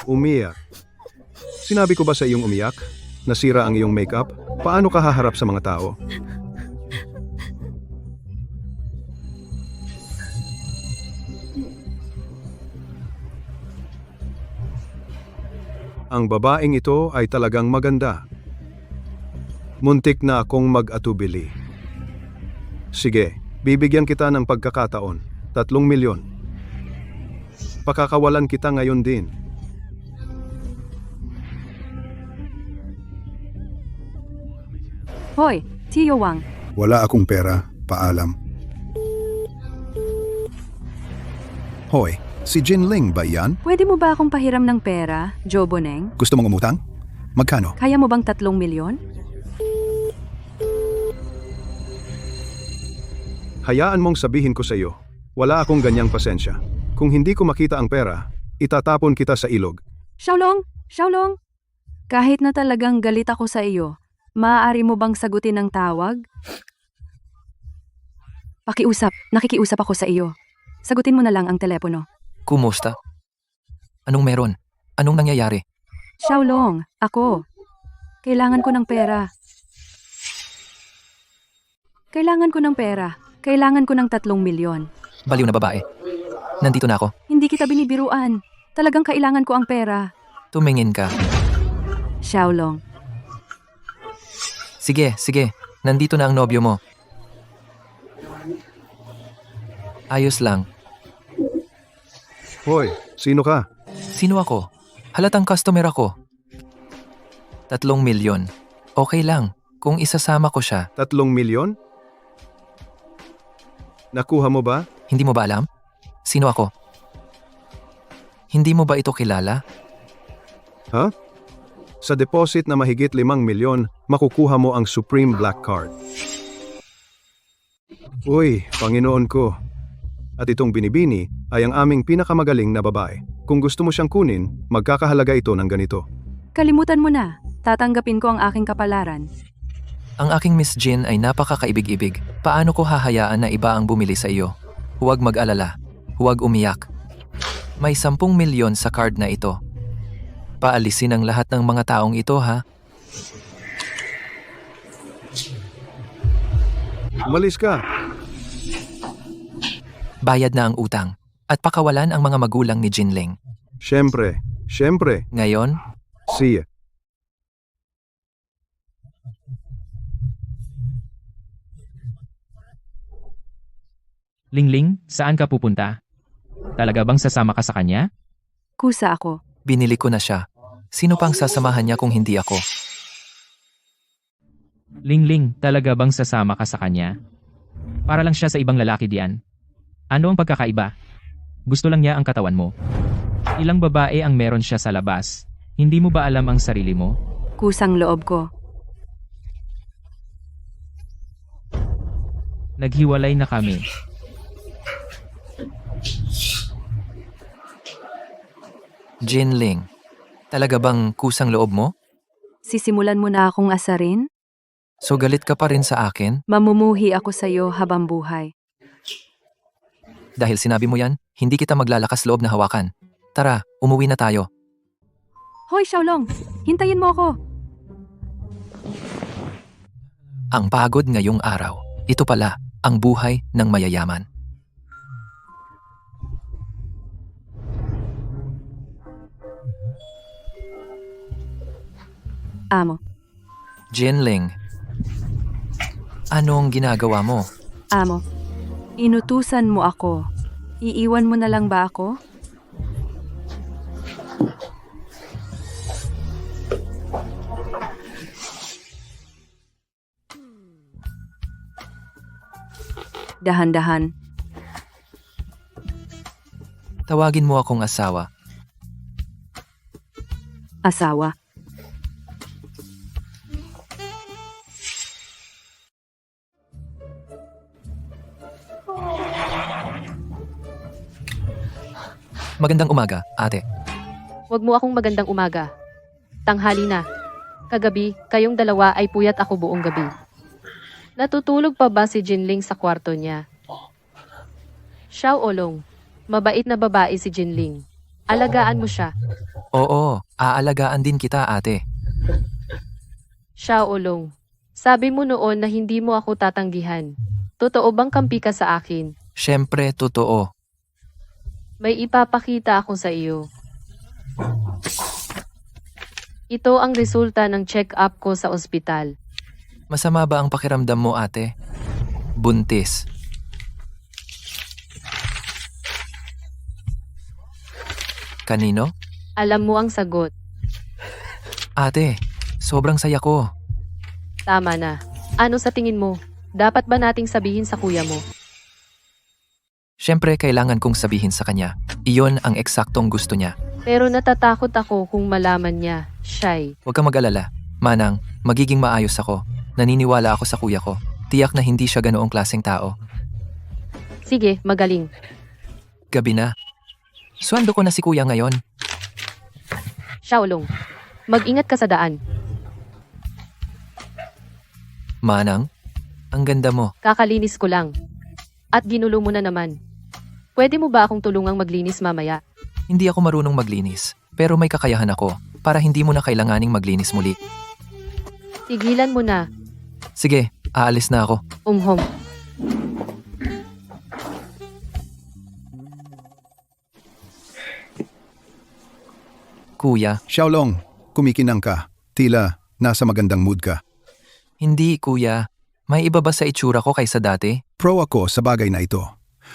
Umiyak. Sinabi ko ba sa iyong umiyak? Nasira ang iyong makeup? Paano ka haharap sa mga tao? Ang babaeng ito ay talagang maganda. Muntik na akong mag-atubili. Sige, bibigyan kita ng pagkakataon. 3 milyon. Pakakawalan kita ngayon din. Hoy, Tio Wang. Wala akong pera, paalam. Hoy, si Jinling ba yan? Pwede mo ba akong pahiram ng pera, Joe Boneng? Gusto mong umutang? Magkano? Kaya mo bang 3 milyon? Hayaan mong sabihin ko sa iyo, wala akong ganyang pasensya. Kung hindi ko makita ang pera, itatapon kita sa ilog. Xiaolong! Kahit na talagang galit ako sa iyo, maaari mo bang sagutin ang tawag? Nakikiusap ako sa iyo. Sagutin mo na lang ang telepono. Kumusta? Anong meron? Anong nangyayari? Xiaolong, ako. Kailangan ko ng pera. Kailangan ko ng 3 milyon. Baliw na babae. Nandito na ako. Hindi kita binibiruan. Talagang kailangan ko ang pera. Tumingin ka. Xiaolong, Sige. Nandito na ang nobyo mo. Ayos lang. Hoy, sino ka? Sino ako? Halatang customer ako. 3 milyon. Okay lang. Kung isasama ko siya, 3 milyon? Nakuha mo ba? hindi mo ba alam? Sino ako? Hindi mo ba ito kilala? Ha? Sa deposit na mahigit 5 milyon, makukuha mo ang Supreme Black Card. Uy, Panginoon ko. At itong binibini ay ang aming pinakamagaling na babae. Kung gusto mo siyang kunin, magkakahalaga ito ng ganito. kalimutan mo na. Tatanggapin ko ang aking kapalaran. Ang aking Miss Jin ay napakakaibig-ibig. Paano ko hahayaan na iba ang bumili sa iyo? Huwag mag-alala. Huwag umiyak. May 10 milyon sa card na ito. Paalisin ang lahat ng mga taong ito, ha? Umalis ka. Bayad na ang utang. At pakawalan ang mga magulang ni Jinling. Siyempre. Ngayon, See ya. Lingling, saan ka pupunta? Talaga bang sasama ka sa kanya? Kusa ako. binili ko na siya. Sino pang sasamahan niya kung hindi ako? Lingling, talaga bang sasama ka sa kanya? Para lang siya sa ibang lalaki diyan. Ano ang pagkakaiba? Gusto lang niya ang katawan mo. Ilang babae ang meron siya sa labas. Hindi mo ba alam ang sarili mo? Kusang loob ko. Naghiwalay na kami. Jinling, talaga bang kusang loob mo? Sisimulan mo na akong asarin? So galit ka pa rin sa akin? Mamumuhi ako sa iyo habang buhay. Dahil sinabi mo yan, hindi kita maglalakas loob na hawakan. Tara, umuwi na tayo. Hoy, Xiaolong! Hintayin mo ako! Ang pagod ngayong araw. Ito pala, ang buhay ng mayayaman. Amo. Jinling, anong ginagawa mo? Amo. Inutusan mo ako. Iiwan mo na lang ba ako? Dahan-dahan. Tawagin mo akong asawa. Asawa. Magandang umaga, ate. Huwag mo akong magandang umaga. Tanghali na. Kagabi, kayong dalawa ay puyat ako buong gabi. Natutulog pa ba si Jinling sa kwarto niya? Xiao Olong, mabait na babae si Jinling. Alagaan mo siya. Oo, aalagaan din kita, ate. Xiao Olong, sabi mo noon na hindi mo ako tatanggihan. Totoo bang kampi ka sa akin? Siyempre, totoo. May ipapakita ako sa iyo. Ito ang resulta ng check-up ko sa ospital. Masama ba ang pakiramdam mo, ate? Buntis. Kanino? Alam mo ang sagot. Ate, sobrang saya ko. Tama na. Ano sa tingin mo? Dapat ba nating sabihin sa kuya mo? Siyempre, kailangan kong sabihin sa kanya. Iyon ang eksaktong gusto niya. Pero natatakot ako kung malaman niya. Shy. Huwag kang mag-alala. Manang, magiging maayos ako. Naniniwala ako sa kuya ko. Tiyak na hindi siya ganoong klaseng tao. Sige, magaling. Gabi na. Sweldo ko na si kuya ngayon. Xiaolong, mag-ingat ka sa daan. Manang, ang ganda mo. Kakalinis ko lang. At ginulo mo na naman. Pwede mo ba akong tulungang maglinis mamaya? Hindi ako marunong maglinis. Pero may kakayahan ako para hindi mo na kailanganing maglinis muli. Tigilan mo na. Sige, aalis na ako. Umhom. Kuya, Xiaolong, kumikinang ka. Tila, nasa magandang mood ka. hindi kuya. May iba ba sa itsura ko kaysa dati? Pro ako sa bagay na ito.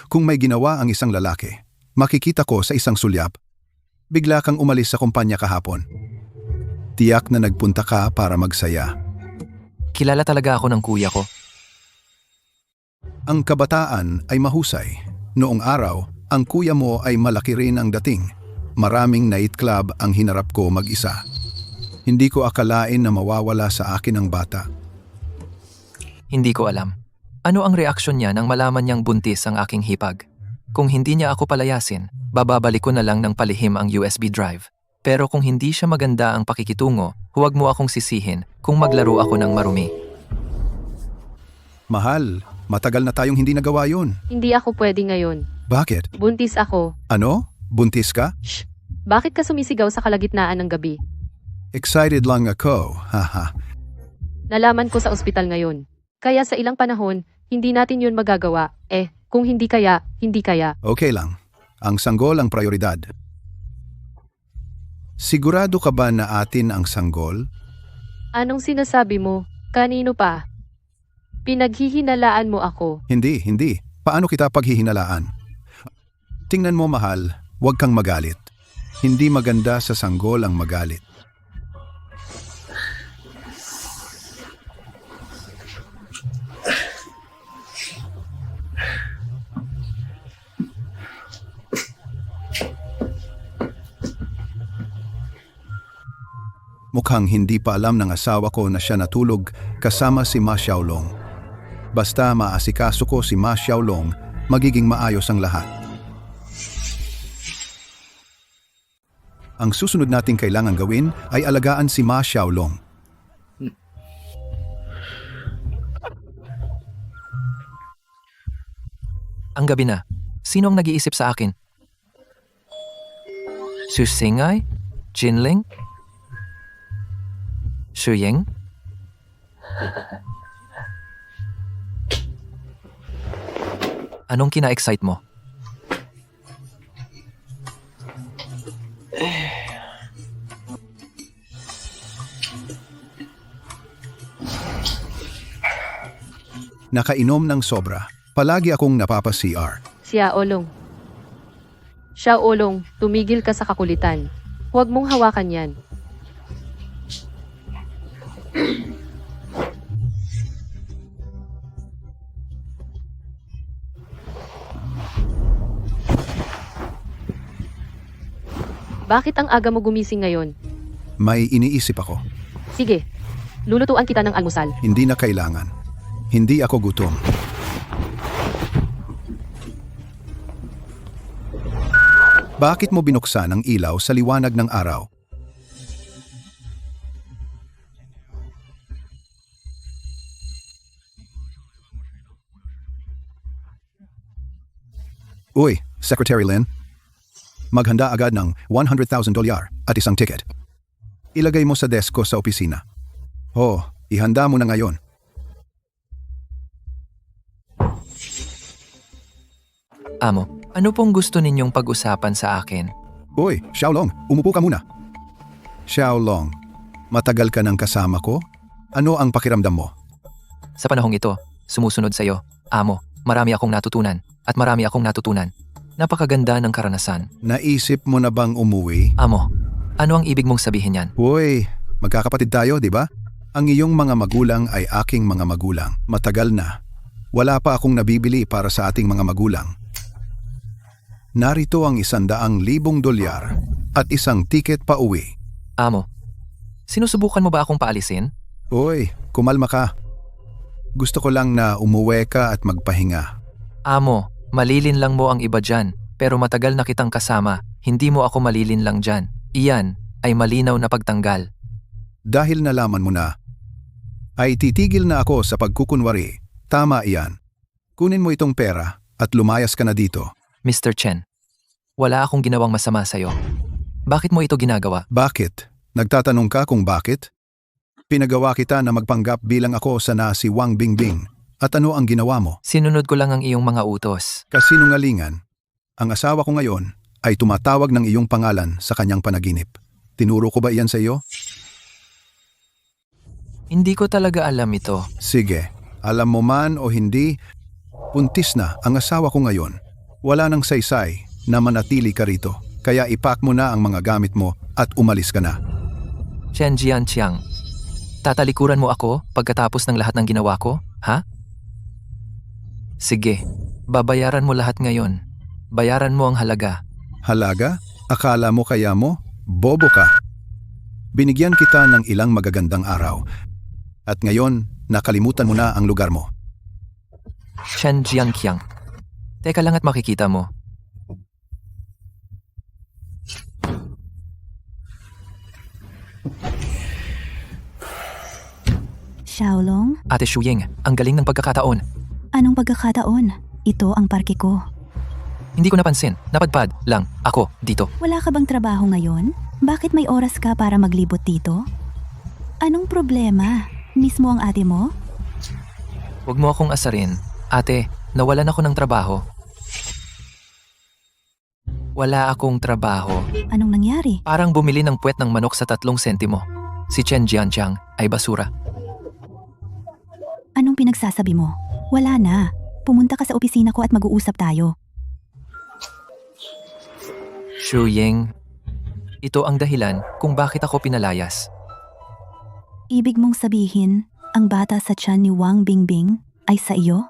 Kung may ginawa ang isang lalaki, makikita ko sa isang sulyap. Bigla kang umalis sa kumpanya kahapon. Tiyak na nagpunta ka para magsaya. Kilala talaga ako ng kuya ko. Ang kabataan ay mahusay. Noong araw, ang kuya mo ay malaki rin ang dating. Maraming nightclub ang hinarap ko mag-isa. Hindi ko akalain na mawawala sa akin ang bata. Hindi ko alam. Ano ang reaksyon niya nang malaman niyang buntis ang aking hipag? Kung hindi niya ako palayasin, bababalik ko na lang ng palihim ang USB drive. Pero kung hindi siya maganda ang pakikitungo, huwag mo akong sisihin kung maglaro ako ng marumi. Mahal, matagal na tayong hindi nagawa yun. Hindi ako pwede ngayon. Bakit? Buntis ako. Ano? Buntis ka? Shh! Bakit ka sumisigaw sa kalagitnaan ng gabi? Excited lang ako, haha. Nalaman ko sa ospital ngayon. Kaya sa ilang panahon, hindi natin yun magagawa. Kung hindi kaya, hindi kaya. Okay lang. Ang sanggol ang prioridad. Sigurado ka ba na atin ang sanggol? Anong sinasabi mo? Kanino pa? Pinaghihinalaan mo ako. Hindi. Paano kita paghihinalaan? Tingnan mo mahal, huwag kang magalit. Hindi maganda sa sanggol ang magalit. Mukhang hindi pa alam ng asawa ko na siya natulog kasama si Ma Xiaolong. Basta maasikaso ko si Ma Xiaolong, magiging maayos ang lahat. Ang susunod nating kailangan gawin ay alagaan si Ma Xiaolong. Ang gabi na. Sino ang nag-iisip sa akin? Su Singay? Jinling? Shuying? Anong kina-excite mo? Nakainom ng sobra. Palagi akong napapa-CR. Xiaolong. Xiaolong, tumigil ka sa kakulitan. Huwag mong hawakan yan. Bakit ang aga mo gumising ngayon? May iniisip ako. Sige, lulutuan kita ng almusal. Hindi na kailangan. Hindi ako gutom. Bakit mo binuksan ang ilaw sa liwanag ng araw? Uy, Secretary Lin. Maghanda agad ng $100,000 at isang ticket. Ilagay mo sa desk ko sa opisina. Oh, ihanda mo na ngayon. Amo, ano pong gusto ninyong pag-usapan sa akin? Uy, Xiaolong, umupo ka muna. Xiaolong, matagal ka nang kasama ko? Ano ang pakiramdam mo? Sa panahong ito, sumusunod sa'yo. Amo, marami akong natutunan at marami akong natutunan. Napakaganda ng karanasan. Naisip mo na bang umuwi? Amo, ano ang ibig mong sabihin yan? Uy, magkakapatid tayo, di ba? Ang iyong mga magulang ay aking mga magulang. Matagal na. Wala pa akong nabibili para sa ating mga magulang. Narito ang $100,000 at isang tiket pa uwi. Amo, sinusubukan mo ba akong paalisin? Uy, kumalma ka. Gusto ko lang na umuwi ka at magpahinga. Amo, malilin lang mo ang iba dyan, pero matagal na kitang kasama, hindi mo ako malilin lang dyan. Iyan ay malinaw na pagtanggal. Dahil nalaman mo na, ay titigil na ako sa pagkukunwari. Tama iyan. Kunin mo itong pera at lumayas ka na dito. Mr. Chen, wala akong ginawang masama sa'yo. Bakit mo ito ginagawa? Bakit? Nagtatanong ka kung bakit? Pinagawa kita na magpanggap bilang ako sa si Wang Bingbing. At ano ang ginawa mo? Sinunod ko lang ang iyong mga utos. Kasinungalingan. Ang asawa ko ngayon ay tumatawag ng iyong pangalan sa kanyang panaginip. Tinuro ko ba iyan sa iyo? Hindi ko talaga alam ito. Sige, alam mo man o hindi, buntis na ang asawa ko ngayon. Wala nang saysay na manatili ka rito. Kaya ipak mo na ang mga gamit mo at umalis ka na. Chen Jianqiang, tatalikuran mo ako pagkatapos ng lahat ng ginawa ko, ha? Sige, babayaran mo lahat ngayon. Bayaran mo ang halaga. Halaga? Akala mo kaya mo? Bobo ka. Binigyan kita ng ilang magagandang araw. At ngayon, nakalimutan mo na ang lugar mo. Chen Jianqiang, teka lang at makikita mo. Xiaolong, Ate Shuying, ang galing ng pagkakataon. anong pagkakataon? Ito ang parke ko. Hindi ko napansin. Napadpad lang ako dito. Wala ka bang trabaho ngayon? Bakit may oras ka para maglibot dito? Anong problema? Mismo ang ate mo? Huwag mo akong asarin. Ate, nawalan ako ng trabaho. Wala akong trabaho. Anong nangyari? Parang bumili ng puwet ng manok sa 3 sentimo. Si Chen Jianqiang ay basura. Anong pinagsasabi mo? Wala na. Pumunta ka sa opisina ko at mag-uusap tayo. Shuying, ito ang dahilan kung bakit ako pinalayas. Ibig mong sabihin, ang bata sa tiyan ni Wang Bingbing ay sa iyo?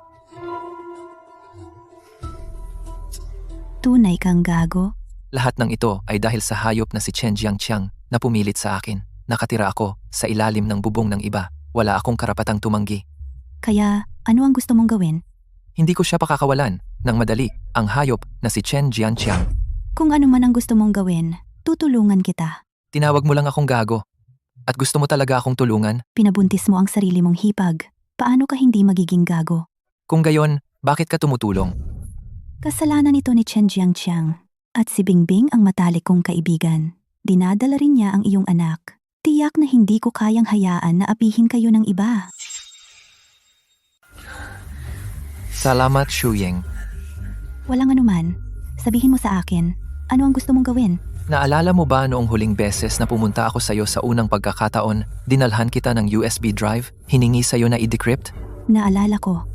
Tunay kang gago? Lahat ng ito ay dahil sa hayop na si Chen Jianqiang na pumilit sa akin. Nakatira ako sa ilalim ng bubong ng iba. Wala akong karapatang tumanggi. Kaya, ano ang gusto mong gawin? Hindi ko siya pakakawalan ng madali ang hayop na si Chen Jianqiang. Kung ano man ang gusto mong gawin, tutulungan kita. Tinawag mo lang akong gago. At gusto mo talaga akong tulungan? Pinabuntis mo ang sarili mong hipag. Paano ka hindi magiging gago? Kung gayon, bakit ka tumutulong? Kasalanan ito ni Chen Jianqiang. At si Bingbing ang matalik kong kaibigan. Dinadala rin niya ang iyong anak. Tiyak na hindi ko kayang hayaan na apihin kayo ng iba. Salamat, Shuying. Walang anuman. Sabihin mo sa akin, ano ang gusto mong gawin? Naalala mo ba noong huling beses na pumunta ako sa'yo sa unang pagkakataon, dinalhan kita ng USB drive, hiningi sa'yo na i-decrypt? Naalala ko.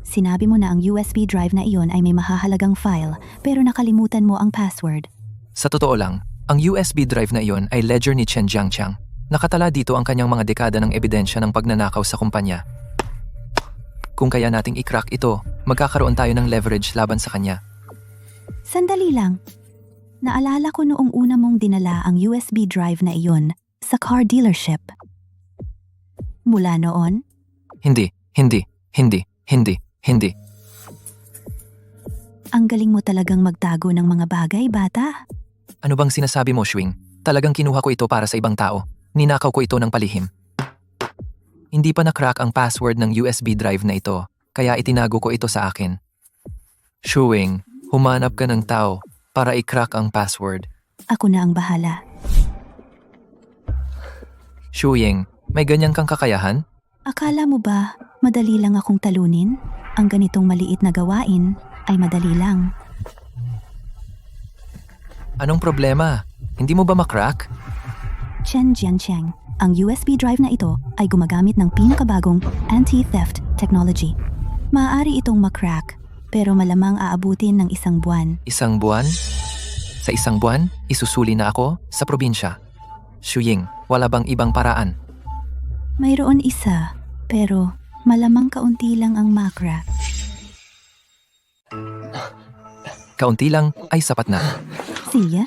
Sinabi mo na ang USB drive na iyon ay may mahahalagang file, pero nakalimutan mo ang password. Sa totoo lang, ang USB drive na iyon ay ledger ni Chen Jianqiang. Nakatala dito ang kanyang mga dekada ng ebidensya ng pagnanakaw sa kumpanya. Kung kaya nating i-crack ito, magkakaroon tayo ng leverage laban sa kanya. Sandali lang. Naalala ko noong una mong dinala ang USB drive na iyon sa car dealership. Mula noon, Hindi. ang galing mo talagang magtago ng mga bagay, bata. Ano bang sinasabi mo, Shuying? Talagang kinuha ko ito para sa ibang tao. Ninakaw ko ito ng palihim. Hindi pa na-crack ang password ng USB drive na ito, kaya itinago ko ito sa akin. Shuying, humanap ka ng tao para i-crack ang password. Ako na ang bahala. Shuying, may ganyan kang kakayahan? Akala mo ba madali lang akong talunin? Ang ganitong maliit na gawain ay madali lang. Anong problema? Hindi mo ba ma-crack? Chen Jianqiang, ang USB drive na ito ay gumagamit ng pinakabagong anti-theft technology. Maaari itong ma-crack, pero malamang aabutin ng 1 buwan. 1 buwan? Sa 1 buwan, isusuli na ako sa probinsya. Shuying, wala bang ibang paraan? Mayroon isa, pero malamang kaunti lang ang ma-crack. Kaunti lang ay sapat na. Siya?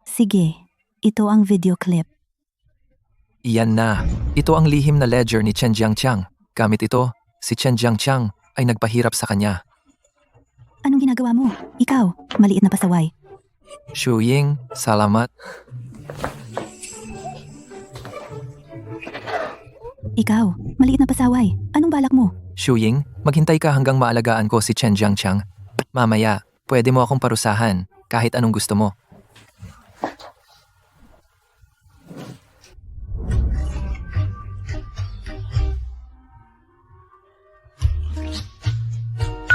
Sige, ito ang video clip. Iyan na. Ito ang lihim na ledger ni Chen Jianqiang. Gamit ito, si Chen Jianqiang ay nagpahirap sa kanya. Anong ginagawa mo? Ikaw, maliit na pasaway. Shuying, salamat. Ikaw, maliit na pasaway. Anong balak mo? Shuying, maghintay ka hanggang maalagaan ko si Chen Jianqiang. Mamaya, pwede mo akong parusahan kahit anong gusto mo.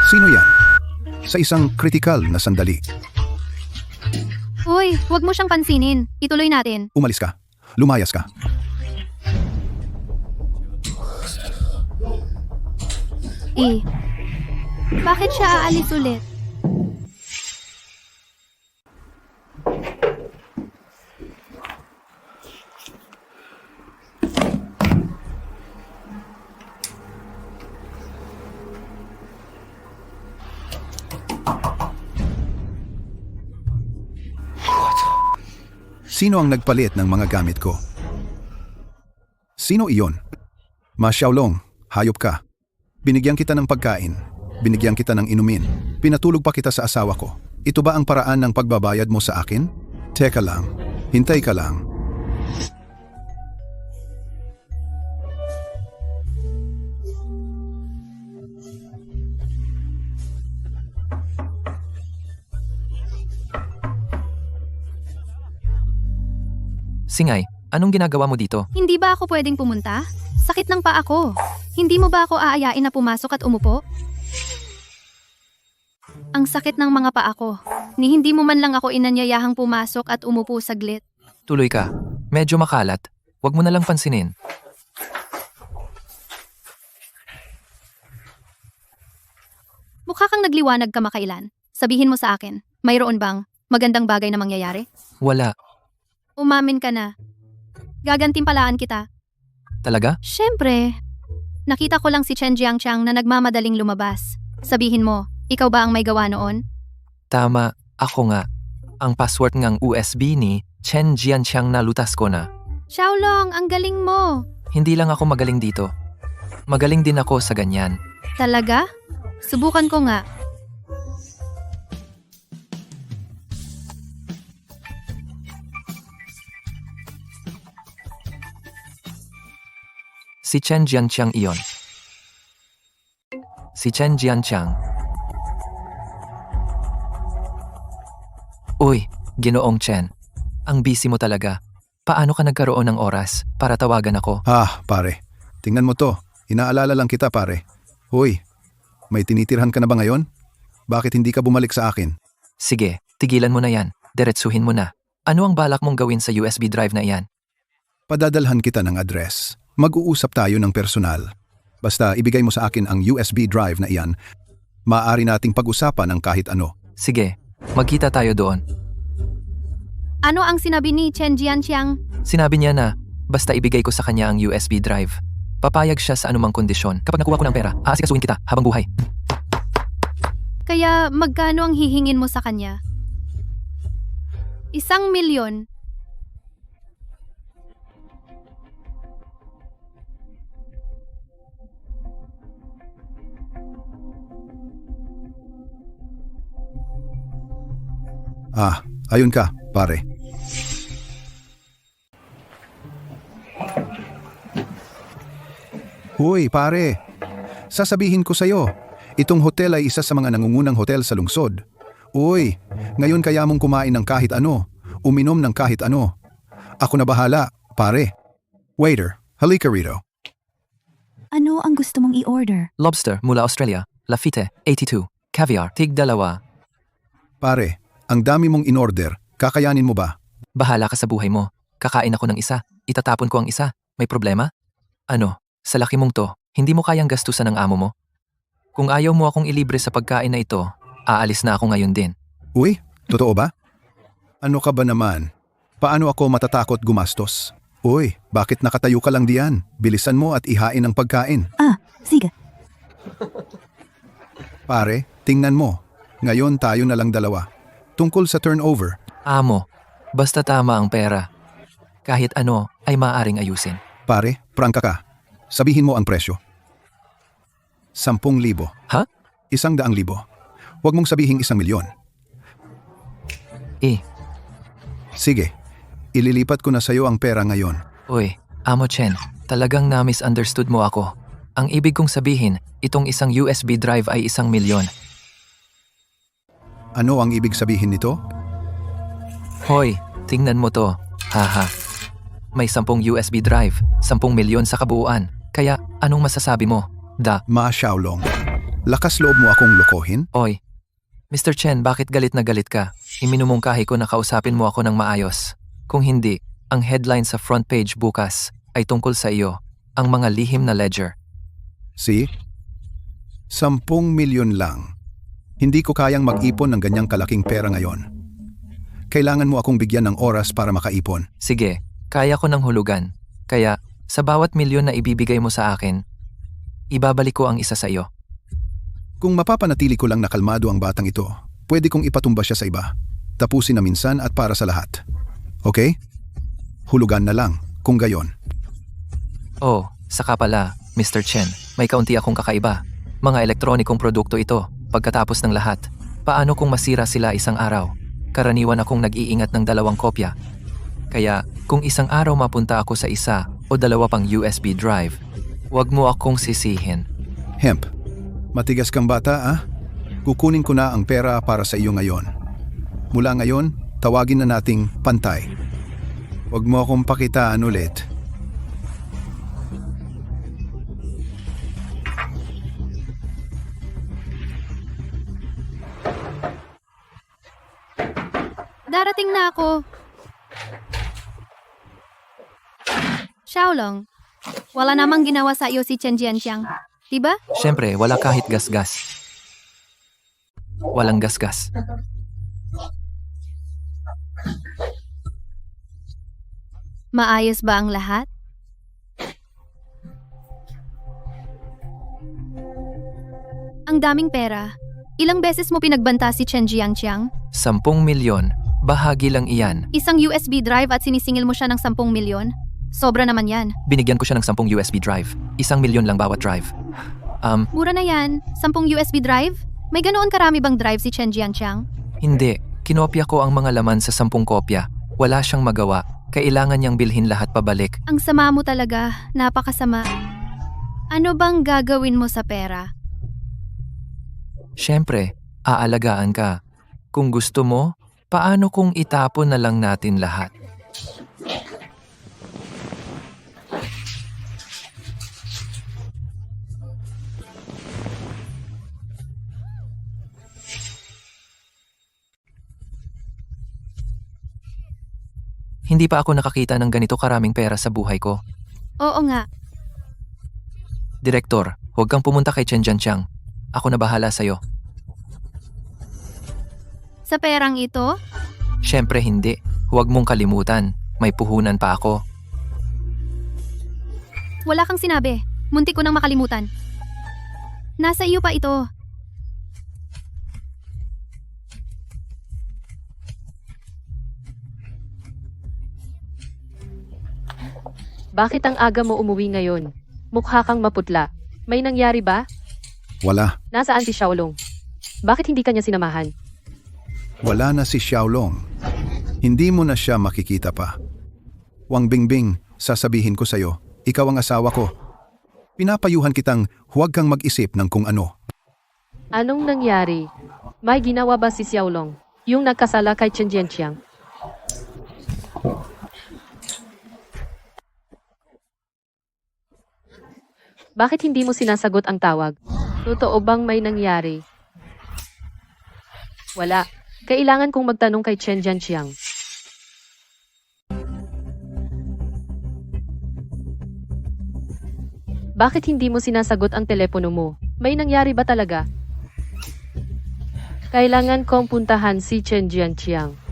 Sino yan? Sa isang kritikal na sandali. Hoy, huwag mo siyang pansinin. Ituloy natin. Umalis ka. Lumayas ka. Bakit siya aalis ulit? Sino ang nagpalit ng mga gamit ko? Sino iyon? Ma Xiaolong, hayop ka. Binigyan kita ng pagkain. Binigyan kita ng inumin. Pinatulog pa kita sa asawa ko. Ito ba ang paraan ng pagbabayad mo sa akin? Teka lang. Hintay ka lang. Singay, anong ginagawa mo dito? Hindi ba ako pwedeng pumunta? Sakit ng paa ko. Hindi mo ba ako aayain na pumasok at umupo? Ang sakit ng mga paa ko. Ni hindi mo man lang ako inanyayahang pumasok at umupo saglit. Tuloy ka. Medyo makalat. Huwag mo na lang pansinin. Mukha kang nagliwanag kamakailan. Sabihin mo sa akin, mayroon bang magandang bagay na mangyayari? Wala. Umamin ka na. Gagantimpalaan kita. Talaga? Siyempre. Nakita ko lang si Chen Jiangchang na nagmamadaling lumabas. Sabihin mo, ikaw ba ang may gawa noon? Tama, ako nga. Ang password ngang USB ni Chen Jianqiang na lutas ko na. Xiaolong, ang galing mo. Hindi lang ako magaling dito. Magaling din ako sa ganyan. Talaga? Subukan ko nga. Si Chen Jianqiang iyon. Si Chen Jianqiang. Uy, Ginoong Chen. Ang busy mo talaga. Paano ka nagkaroon ng oras para tawagan ako? Pare. Tingnan mo to. Inaalala lang kita, pare. Hoy, may tinitirhan ka na ba ngayon? Bakit hindi ka bumalik sa akin? Sige, tigilan mo na yan. Diretsuhin mo na. Ano ang balak mong gawin sa USB drive na iyan? Padadalhan kita ng address. Mag-uusap tayo ng personal. Basta ibigay mo sa akin ang USB drive na iyan, maaari nating pag-usapan ang kahit ano. Sige, magkita tayo doon. Ano ang sinabi ni Chen Jianqiang? Sinabi niya na, basta ibigay ko sa kanya ang USB drive. Papayag siya sa anumang kondisyon. Kapag nakuha ko ng pera, aasikasuhin kita habang buhay. Kaya magkano ang hihingin mo sa kanya? 1,000,000. Ayun ka, pare. Hoy, pare. Sasabihin ko sa'yo, itong hotel ay isa sa mga nangungunang hotel sa lungsod. Uy, ngayon kaya mong kumain ng kahit ano, uminom ng kahit ano. Ako na bahala, pare. Waiter, halika rito. Ano ang gusto mong i-order? Lobster mula Australia, Lafitte, 82. Caviar, tig 2. Pare, ang dami mong in-order, kakayanin mo ba? Bahala ka sa buhay mo. Kakain ako ng isa, itatapon ko ang isa. May problema? Ano, sa laki mong to, hindi mo kayang gastusan ng amo mo? Kung ayaw mo akong ilibre sa pagkain na ito, aalis na ako ngayon din. Uy, totoo ba? Ano ka ba naman? Paano ako matatakot gumastos? Uy, bakit nakatayo ka lang diyan? Bilisan mo at ihain ang pagkain. Sige. Pare, tingnan mo. Ngayon tayo na lang dalawa. Tungkol sa turnover. Amo, basta tama ang pera. Kahit ano ay maaaring ayusin. Pare, prangka ka. Sabihin mo ang presyo. 10,000. Ha? 100,000. Huwag mong sabihin 1,000,000. Sige, ililipat ko na sa'yo ang pera ngayon. Uy, Amo Chen, talagang na-misunderstood mo ako. Ang ibig kong sabihin, itong isang USB drive ay 1,000,000. Ano ang ibig sabihin nito? Hoy, tingnan mo to. Haha. May 10 USB drive, 10,000,000 sa kabuuan. Kaya, anong masasabi mo? Ma Xiaolong, lakas loob mo akong lokohin? Oy, Mr. Chen, bakit galit na galit ka? Iminumungkahi ko na kausapin mo ako ng maayos. Kung hindi, ang headline sa front page bukas ay tungkol sa iyo, ang mga lihim na ledger. See? 10 milyon lang. Hindi ko kayang mag-ipon ng ganyang kalaking pera ngayon. Kailangan mo akong bigyan ng oras para makaipon. Sige, kaya ko ng hulugan. Kaya, sa bawat milyon na ibibigay mo sa akin, ibabalik ko ang isa sa iyo. Kung mapapanatili ko lang na kalmado ang batang ito, pwede kong ipatumba siya sa iba. Tapusin na minsan at para sa lahat. Okay? Hulugan na lang, kung gayon. Oh, saka pala, Mr. Chen, may kaunti akong kakaiba. Mga elektronikong produkto ito, pagkatapos ng lahat. Paano kung masira sila isang araw? Karaniwan akong nag-iingat ng 2 kopya. Kaya, kung isang araw mapunta ako sa 1 o 2 pang USB drive, wag mo akong sisihin. Hemp, matigas kang bata ah? Kukunin ko na ang pera para sa iyo ngayon. Mula ngayon, tawagin na nating pantay. Huwag mo akong pakitaan ulit. Darating na ako. Xiaolong, wala namang ginawa sa iyo si Chen Jianxiang, diba? Siyempre, wala kahit gasgas. Walang gasgas. Maayos ba ang lahat? Ang daming pera. Ilang beses mo pinagbanta si Chen Jianxiang? 10 milyon, bahagi lang iyan. Isang USB drive at sinisingil mo siya ng 10 milyon? Sobra naman yan. Binigyan ko siya ng 10 USB drive. 1 milyon lang bawat drive. Mura na yan. 10 USB drive? May ganoon karami bang drive si Chen Jianxiang? Hindi. Kinopya ko ang mga laman sa 10 kopya. Wala siyang magawa. Kailangan niyang bilhin lahat pabalik. Ang sama mo talaga. Napakasama. Ano bang gagawin mo sa pera? Siyempre, aalagaan ka. Kung gusto mo, paano kung itapon na lang natin lahat? Hindi pa ako nakakita ng ganito karaming pera sa buhay ko. Oo nga. Direktor, huwag kang pumunta kay Chen Jianxiang. Ako na bahala sa'yo. Sa perang ito? Siyempre hindi. Huwag mong kalimutan. May puhunan pa ako. Wala kang sinabi. Muntik ko nang makalimutan. Nasa iyo pa ito. Bakit ang aga mo umuwi ngayon? Mukha kang maputla. May nangyari ba? Wala. Nasaan si Xiaolong? Bakit hindi kanya sinamahan? Wala na si Xiaolong. Hindi mo na siya makikita pa. Wang Bingbing, sasabihin ko sa'yo, ikaw ang asawa ko. Pinapayuhan kitang huwag kang mag-isip ng kung ano. Anong nangyari? May ginawa ba si Xiaolong? Yung nagkasala kay Chen Jianxiang? Bakit hindi mo sinasagot ang tawag? Totoo bang may nangyari? Wala. Kailangan kong magtanong kay Chen Jianxiang. Bakit hindi mo sinasagot ang telepono mo? May nangyari ba talaga? Kailangan kong puntahan si Chen Jianxiang.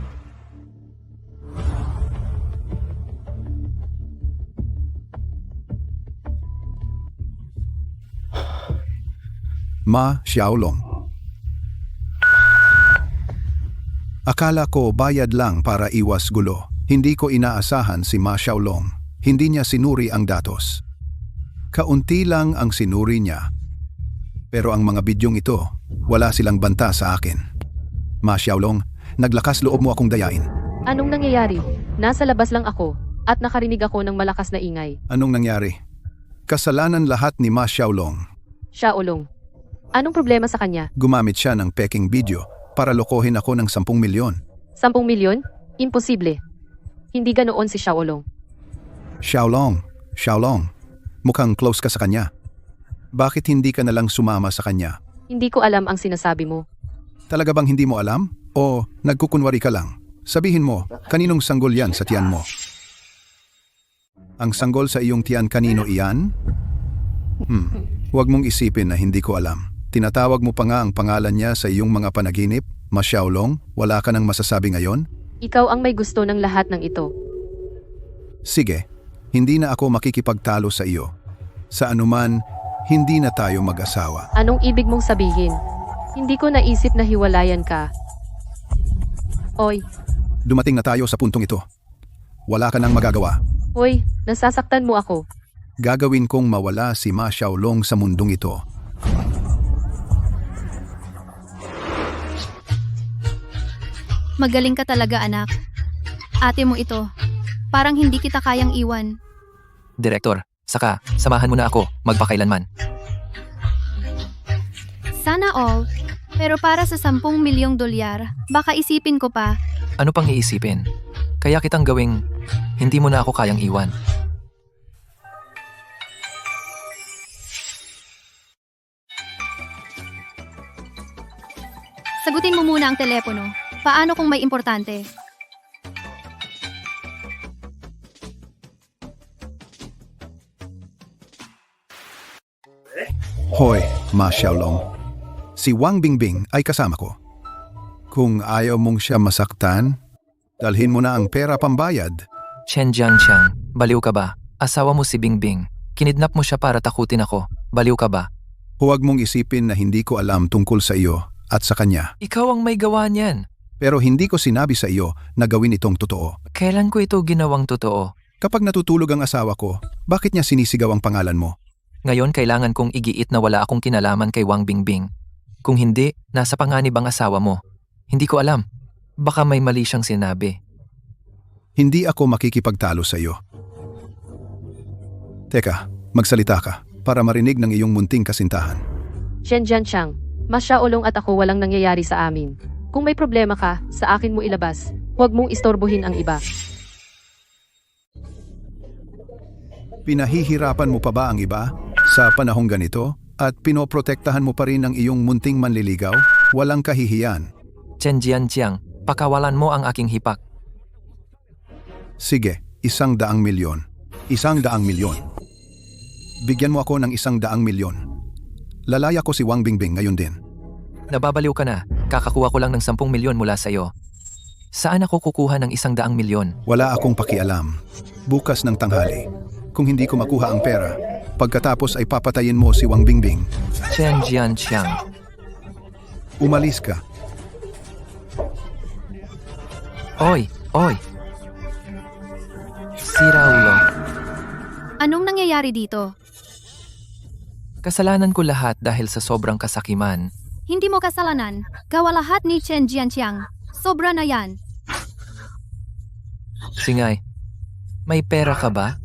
Ma Xiaolong. Akala ko bayad lang para iwas gulo. Hindi ko inaasahan si Ma Xiaolong. Hindi niya sinuri ang datos. Kaunti lang ang sinuri niya. Pero ang mga bidyong ito, wala silang banta sa akin. Ma Xiaolong, naglakas loob mo akong dayain. Anong nangyayari? Nasa labas lang ako at nakarinig ako ng malakas na ingay. Anong nangyari? Kasalanan lahat ni Ma Xiaolong. Xiaolong. Anong problema sa kanya? Gumamit siya ng peking video para lokohin ako ng 10 milyon. 10 milyon? Imposible. Hindi ganoon si Xiaolong. Xiaolong, mukhang close ka sa kanya. Bakit hindi ka nalang sumama sa kanya? Hindi ko alam ang sinasabi mo. Talaga bang hindi mo alam? O nagkukunwari ka lang? Sabihin mo, kaninong sanggol yan sa tiyan mo? Ang sanggol sa iyong tiyan kanino iyan? Huwag mong isipin na hindi ko alam. Tinatawag mo pa nga ang pangalan niya sa iyong mga panaginip? Ma Xiaolong, wala ka nang masasabi ngayon? Ikaw ang may gusto ng lahat ng ito. Sige, hindi na ako makikipagtalo sa iyo. Sa anuman, hindi na tayo mag-asawa. Anong ibig mong sabihin? Hindi ko naisip na hiwalayan ka. Oy, Dumating na tayo sa puntong ito. Wala ka nang magagawa. hoy, nasasaktan mo ako. Gagawin kong mawala si Ma Xiaolong sa mundong ito. Magaling ka talaga, anak. Ate mo ito. Parang hindi kita kayang iwan. Direktor, saka, samahan mo na ako, magpakailanman. Sana all. Pero para sa 10 milyong dolyar, baka isipin ko pa. Ano pang iisipin? Kaya kitang gawing, hindi mo na ako kayang iwan. Sagutin mo muna ang telepono. Paano kung may importante? Hoy, Ma Xiaolong. Si Wang Bingbing ay kasama ko. Kung ayaw mong siya masaktan, dalhin mo na ang pera pambayad. Chen Jiangqiang, baliw ka ba? Asawa mo si Bingbing. Kinidnap mo siya para takutin ako. Baliw ka ba? Huwag mong isipin na hindi ko alam tungkol sa iyo at sa kanya. Ikaw ang may gawa niyan. Pero hindi ko sinabi sa iyo na gawin itong totoo. Kailan ko ito ginawang totoo? Kapag natutulog ang asawa ko, bakit niya sinisigaw ang pangalan mo? Ngayon kailangan kong igiit na wala akong kinalaman kay Wang Bingbing. Kung hindi, nasa panganib ang asawa mo. Hindi ko alam. Baka may mali siyang sinabi. Hindi ako makikipagtalo sa iyo. Teka, magsalita ka para marinig ng iyong munting kasintahan. Shen Jianqiang, Ma Xiaolong at ako walang nangyayari sa amin. Kung may problema ka, sa akin mo ilabas. Huwag mong istorbohin ang iba. Pinahihirapan mo pa ba ang iba sa panahong ganito at pinoprotektahan mo pa rin ang iyong munting manliligaw? Walang kahihiyan. Chen Jiangqiang, pakawalan mo ang aking hipak. Sige, 100 milyon. 100 milyon. Bigyan mo ako ng 100 milyon. Lalaya ko si Wang Bingbing ngayon din. Nababaliw ka na. Kakakuha ko lang ng 10 milyon mula sa'yo. Saan ako kukuha ng 100 milyon? Wala akong pakialam. Bukas ng tanghali. Kung hindi ko makuha ang pera, pagkatapos ay papatayin mo si Wang Bingbing. Chen Jiangqiang. Umalis ka. Oy! Sira ulo. Anong nangyayari dito? Kasalanan ko lahat dahil sa sobrang kasakiman. Hindi mo kasalanan. Gawa lahat ni Chen Jianqiang. Sobra na yan. Singay, may pera ka ba?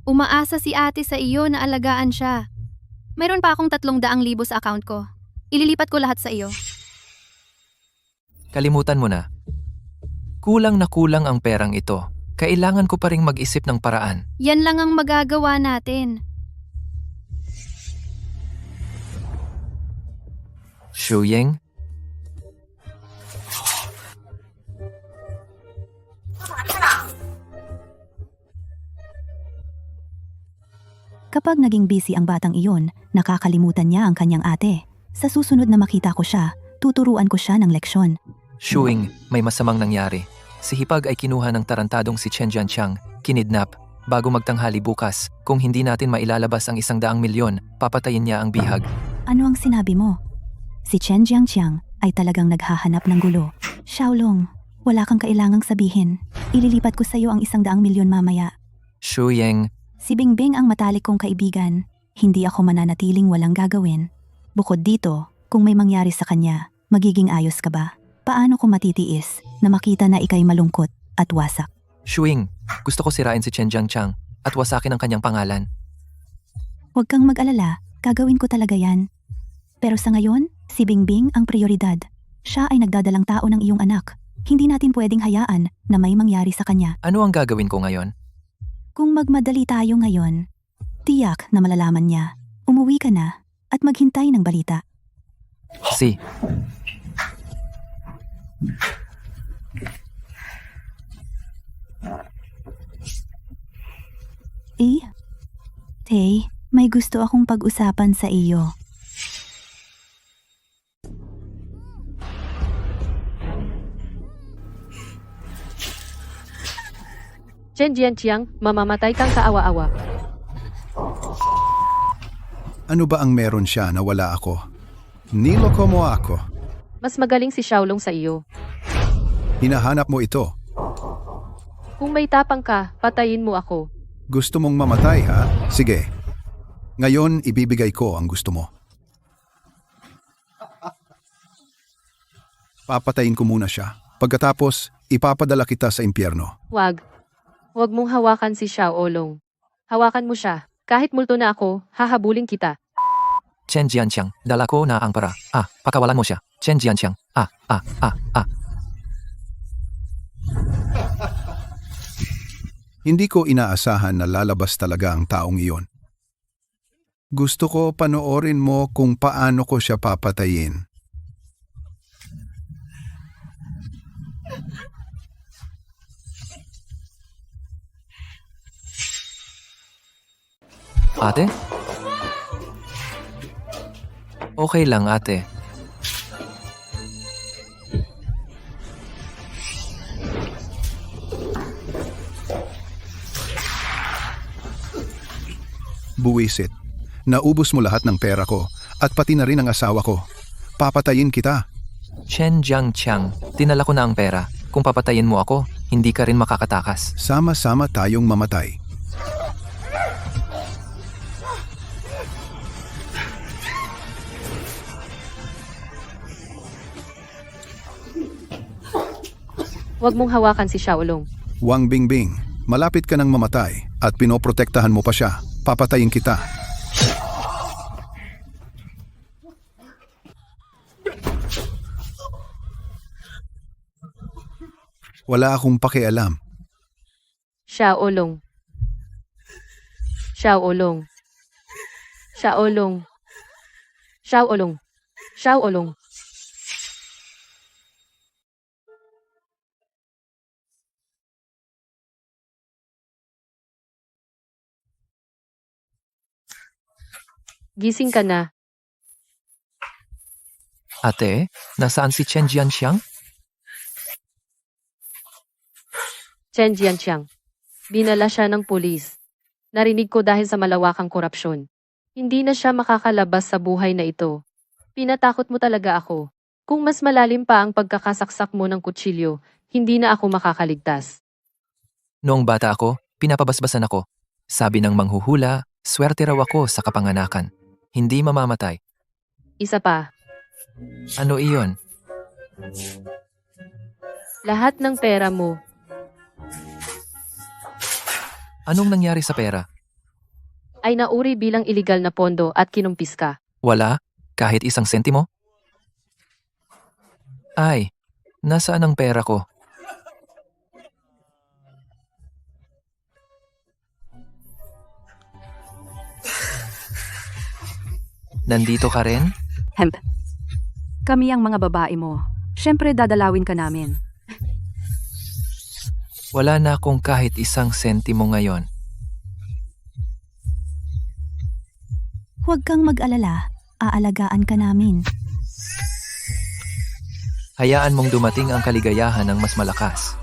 Umaasa si ate sa iyo na alagaan siya. Mayroon pa akong 300,000 sa account ko. Ililipat ko lahat sa iyo. Kalimutan mo na. Kulang na kulang ang perang ito. Kailangan ko pa ring mag-isip ng paraan. Yan lang ang magagawa natin. Shuying? Kapag naging busy ang batang iyon, nakakalimutan niya ang kanyang ate. Sa susunod na makita ko siya, tuturuan ko siya ng leksyon. Shuying, may masamang nangyari. Si Hipag ay kinuha ng tarantadong si Chen Jianqiang, kinidnap. Bago magtanghali bukas, kung hindi natin mailalabas ang 100 milyon, papatayin niya ang bihag. Ano ang sinabi mo? Si Chen Jiangqiang ay talagang naghahanap ng gulo. Xiaolong, wala kang kailangang sabihin. Ililipat ko sa iyo ang 100 milyon mamaya. Shuying, Si Bingbing ang matalik kong kaibigan. Hindi ako mananatiling walang gagawin. Bukod dito, kung may mangyari sa kanya, magiging ayos ka ba? Paano ko matitiis na makita na ikay malungkot at wasak? Shuying, gusto ko sirain si Chen Jiangqiang at wasakin ang kanyang pangalan. Huwag kang mag-alala, gagawin ko talaga yan. Pero sa ngayon, si Bingbing ang prioridad. Siya ay nagdadalang tao ng iyong anak. Hindi natin pwedeng hayaan na may mangyari sa kanya. Ano ang gagawin ko ngayon? Kung magmadali tayo ngayon, tiyak na malalaman niya. Umuwi ka na at maghintay ng balita. Si. Tay, may gusto akong pag-usapan sa iyo. Chen Jianqiang, mamamatay kang kaawa-awa. Ano ba ang meron siya na wala ako? Niloko mo ako. Mas magaling si Xiaolong sa iyo. Hinahanap mo ito. Kung may tapang ka, patayin mo ako. Gusto mong mamatay, ha? Sige. Ngayon, ibibigay ko ang gusto mo. Papatayin ko muna siya. Pagkatapos, ipapadala kita sa impyerno. Wag. Wag mong hawakan si Xiaolong. Hawakan mo siya. Kahit multo na ako, hahabulin kita. Chen Jianqiang, dala ko na ang para. Pakawalan mo siya. Chen Jianqiang. Hindi ko inaasahan na lalabas talaga ang taong iyon. Gusto ko panoorin mo kung paano ko siya papatayin. Ate? Okay lang, ate. Buwisit. Naubos mo lahat ng pera ko at pati na rin ang asawa ko. Papatayin kita. Chen Jianqiang, tinala ko na ang pera. Kung papatayin mo ako, hindi ka rin makakatakas. Sama-sama tayong mamatay. Wag mong hawakan si Xiaolong. Wang Bingbing, malapit ka nang mamatay at pinoprotektahan mo pa siya. Papatayin kita. Wala akong pakialam. Xiaolong. Xiaolong. Xiaolong. Xiaolong. Xiaolong. Gising ka na. Ate, nasaan si Chen Jianqiang? Chen Jianqiang. Dinala siya ng pulis. Narinig ko dahil sa malawakang korupsyon. Hindi na siya makakalabas sa buhay na ito. Pinatakot mo talaga ako. Kung mas malalim pa ang pagkakasaksak mo ng kutsilyo, hindi na ako makakaligtas. Noong bata ako, pinapabasbasan ako. Sabi ng manghuhula, swerte raw ako sa kapanganakan. Hindi mamamatay. Isa pa, Ano iyon? lahat ng pera mo. Anong nangyari sa pera? Ay nauri bilang iligal na pondo at kinumpis ka. Wala? Kahit isang sentimo? Ay, nasaan ang pera ko? Nandito ka rin? Hemp. Kami ang mga babae mo. Siyempre dadalawin ka namin. Wala na akong kahit isang sentimo ngayon. Huwag kang mag-alala. Aalagaan ka namin. Hayaan mong dumating ang kaligayahan ng mas malakas.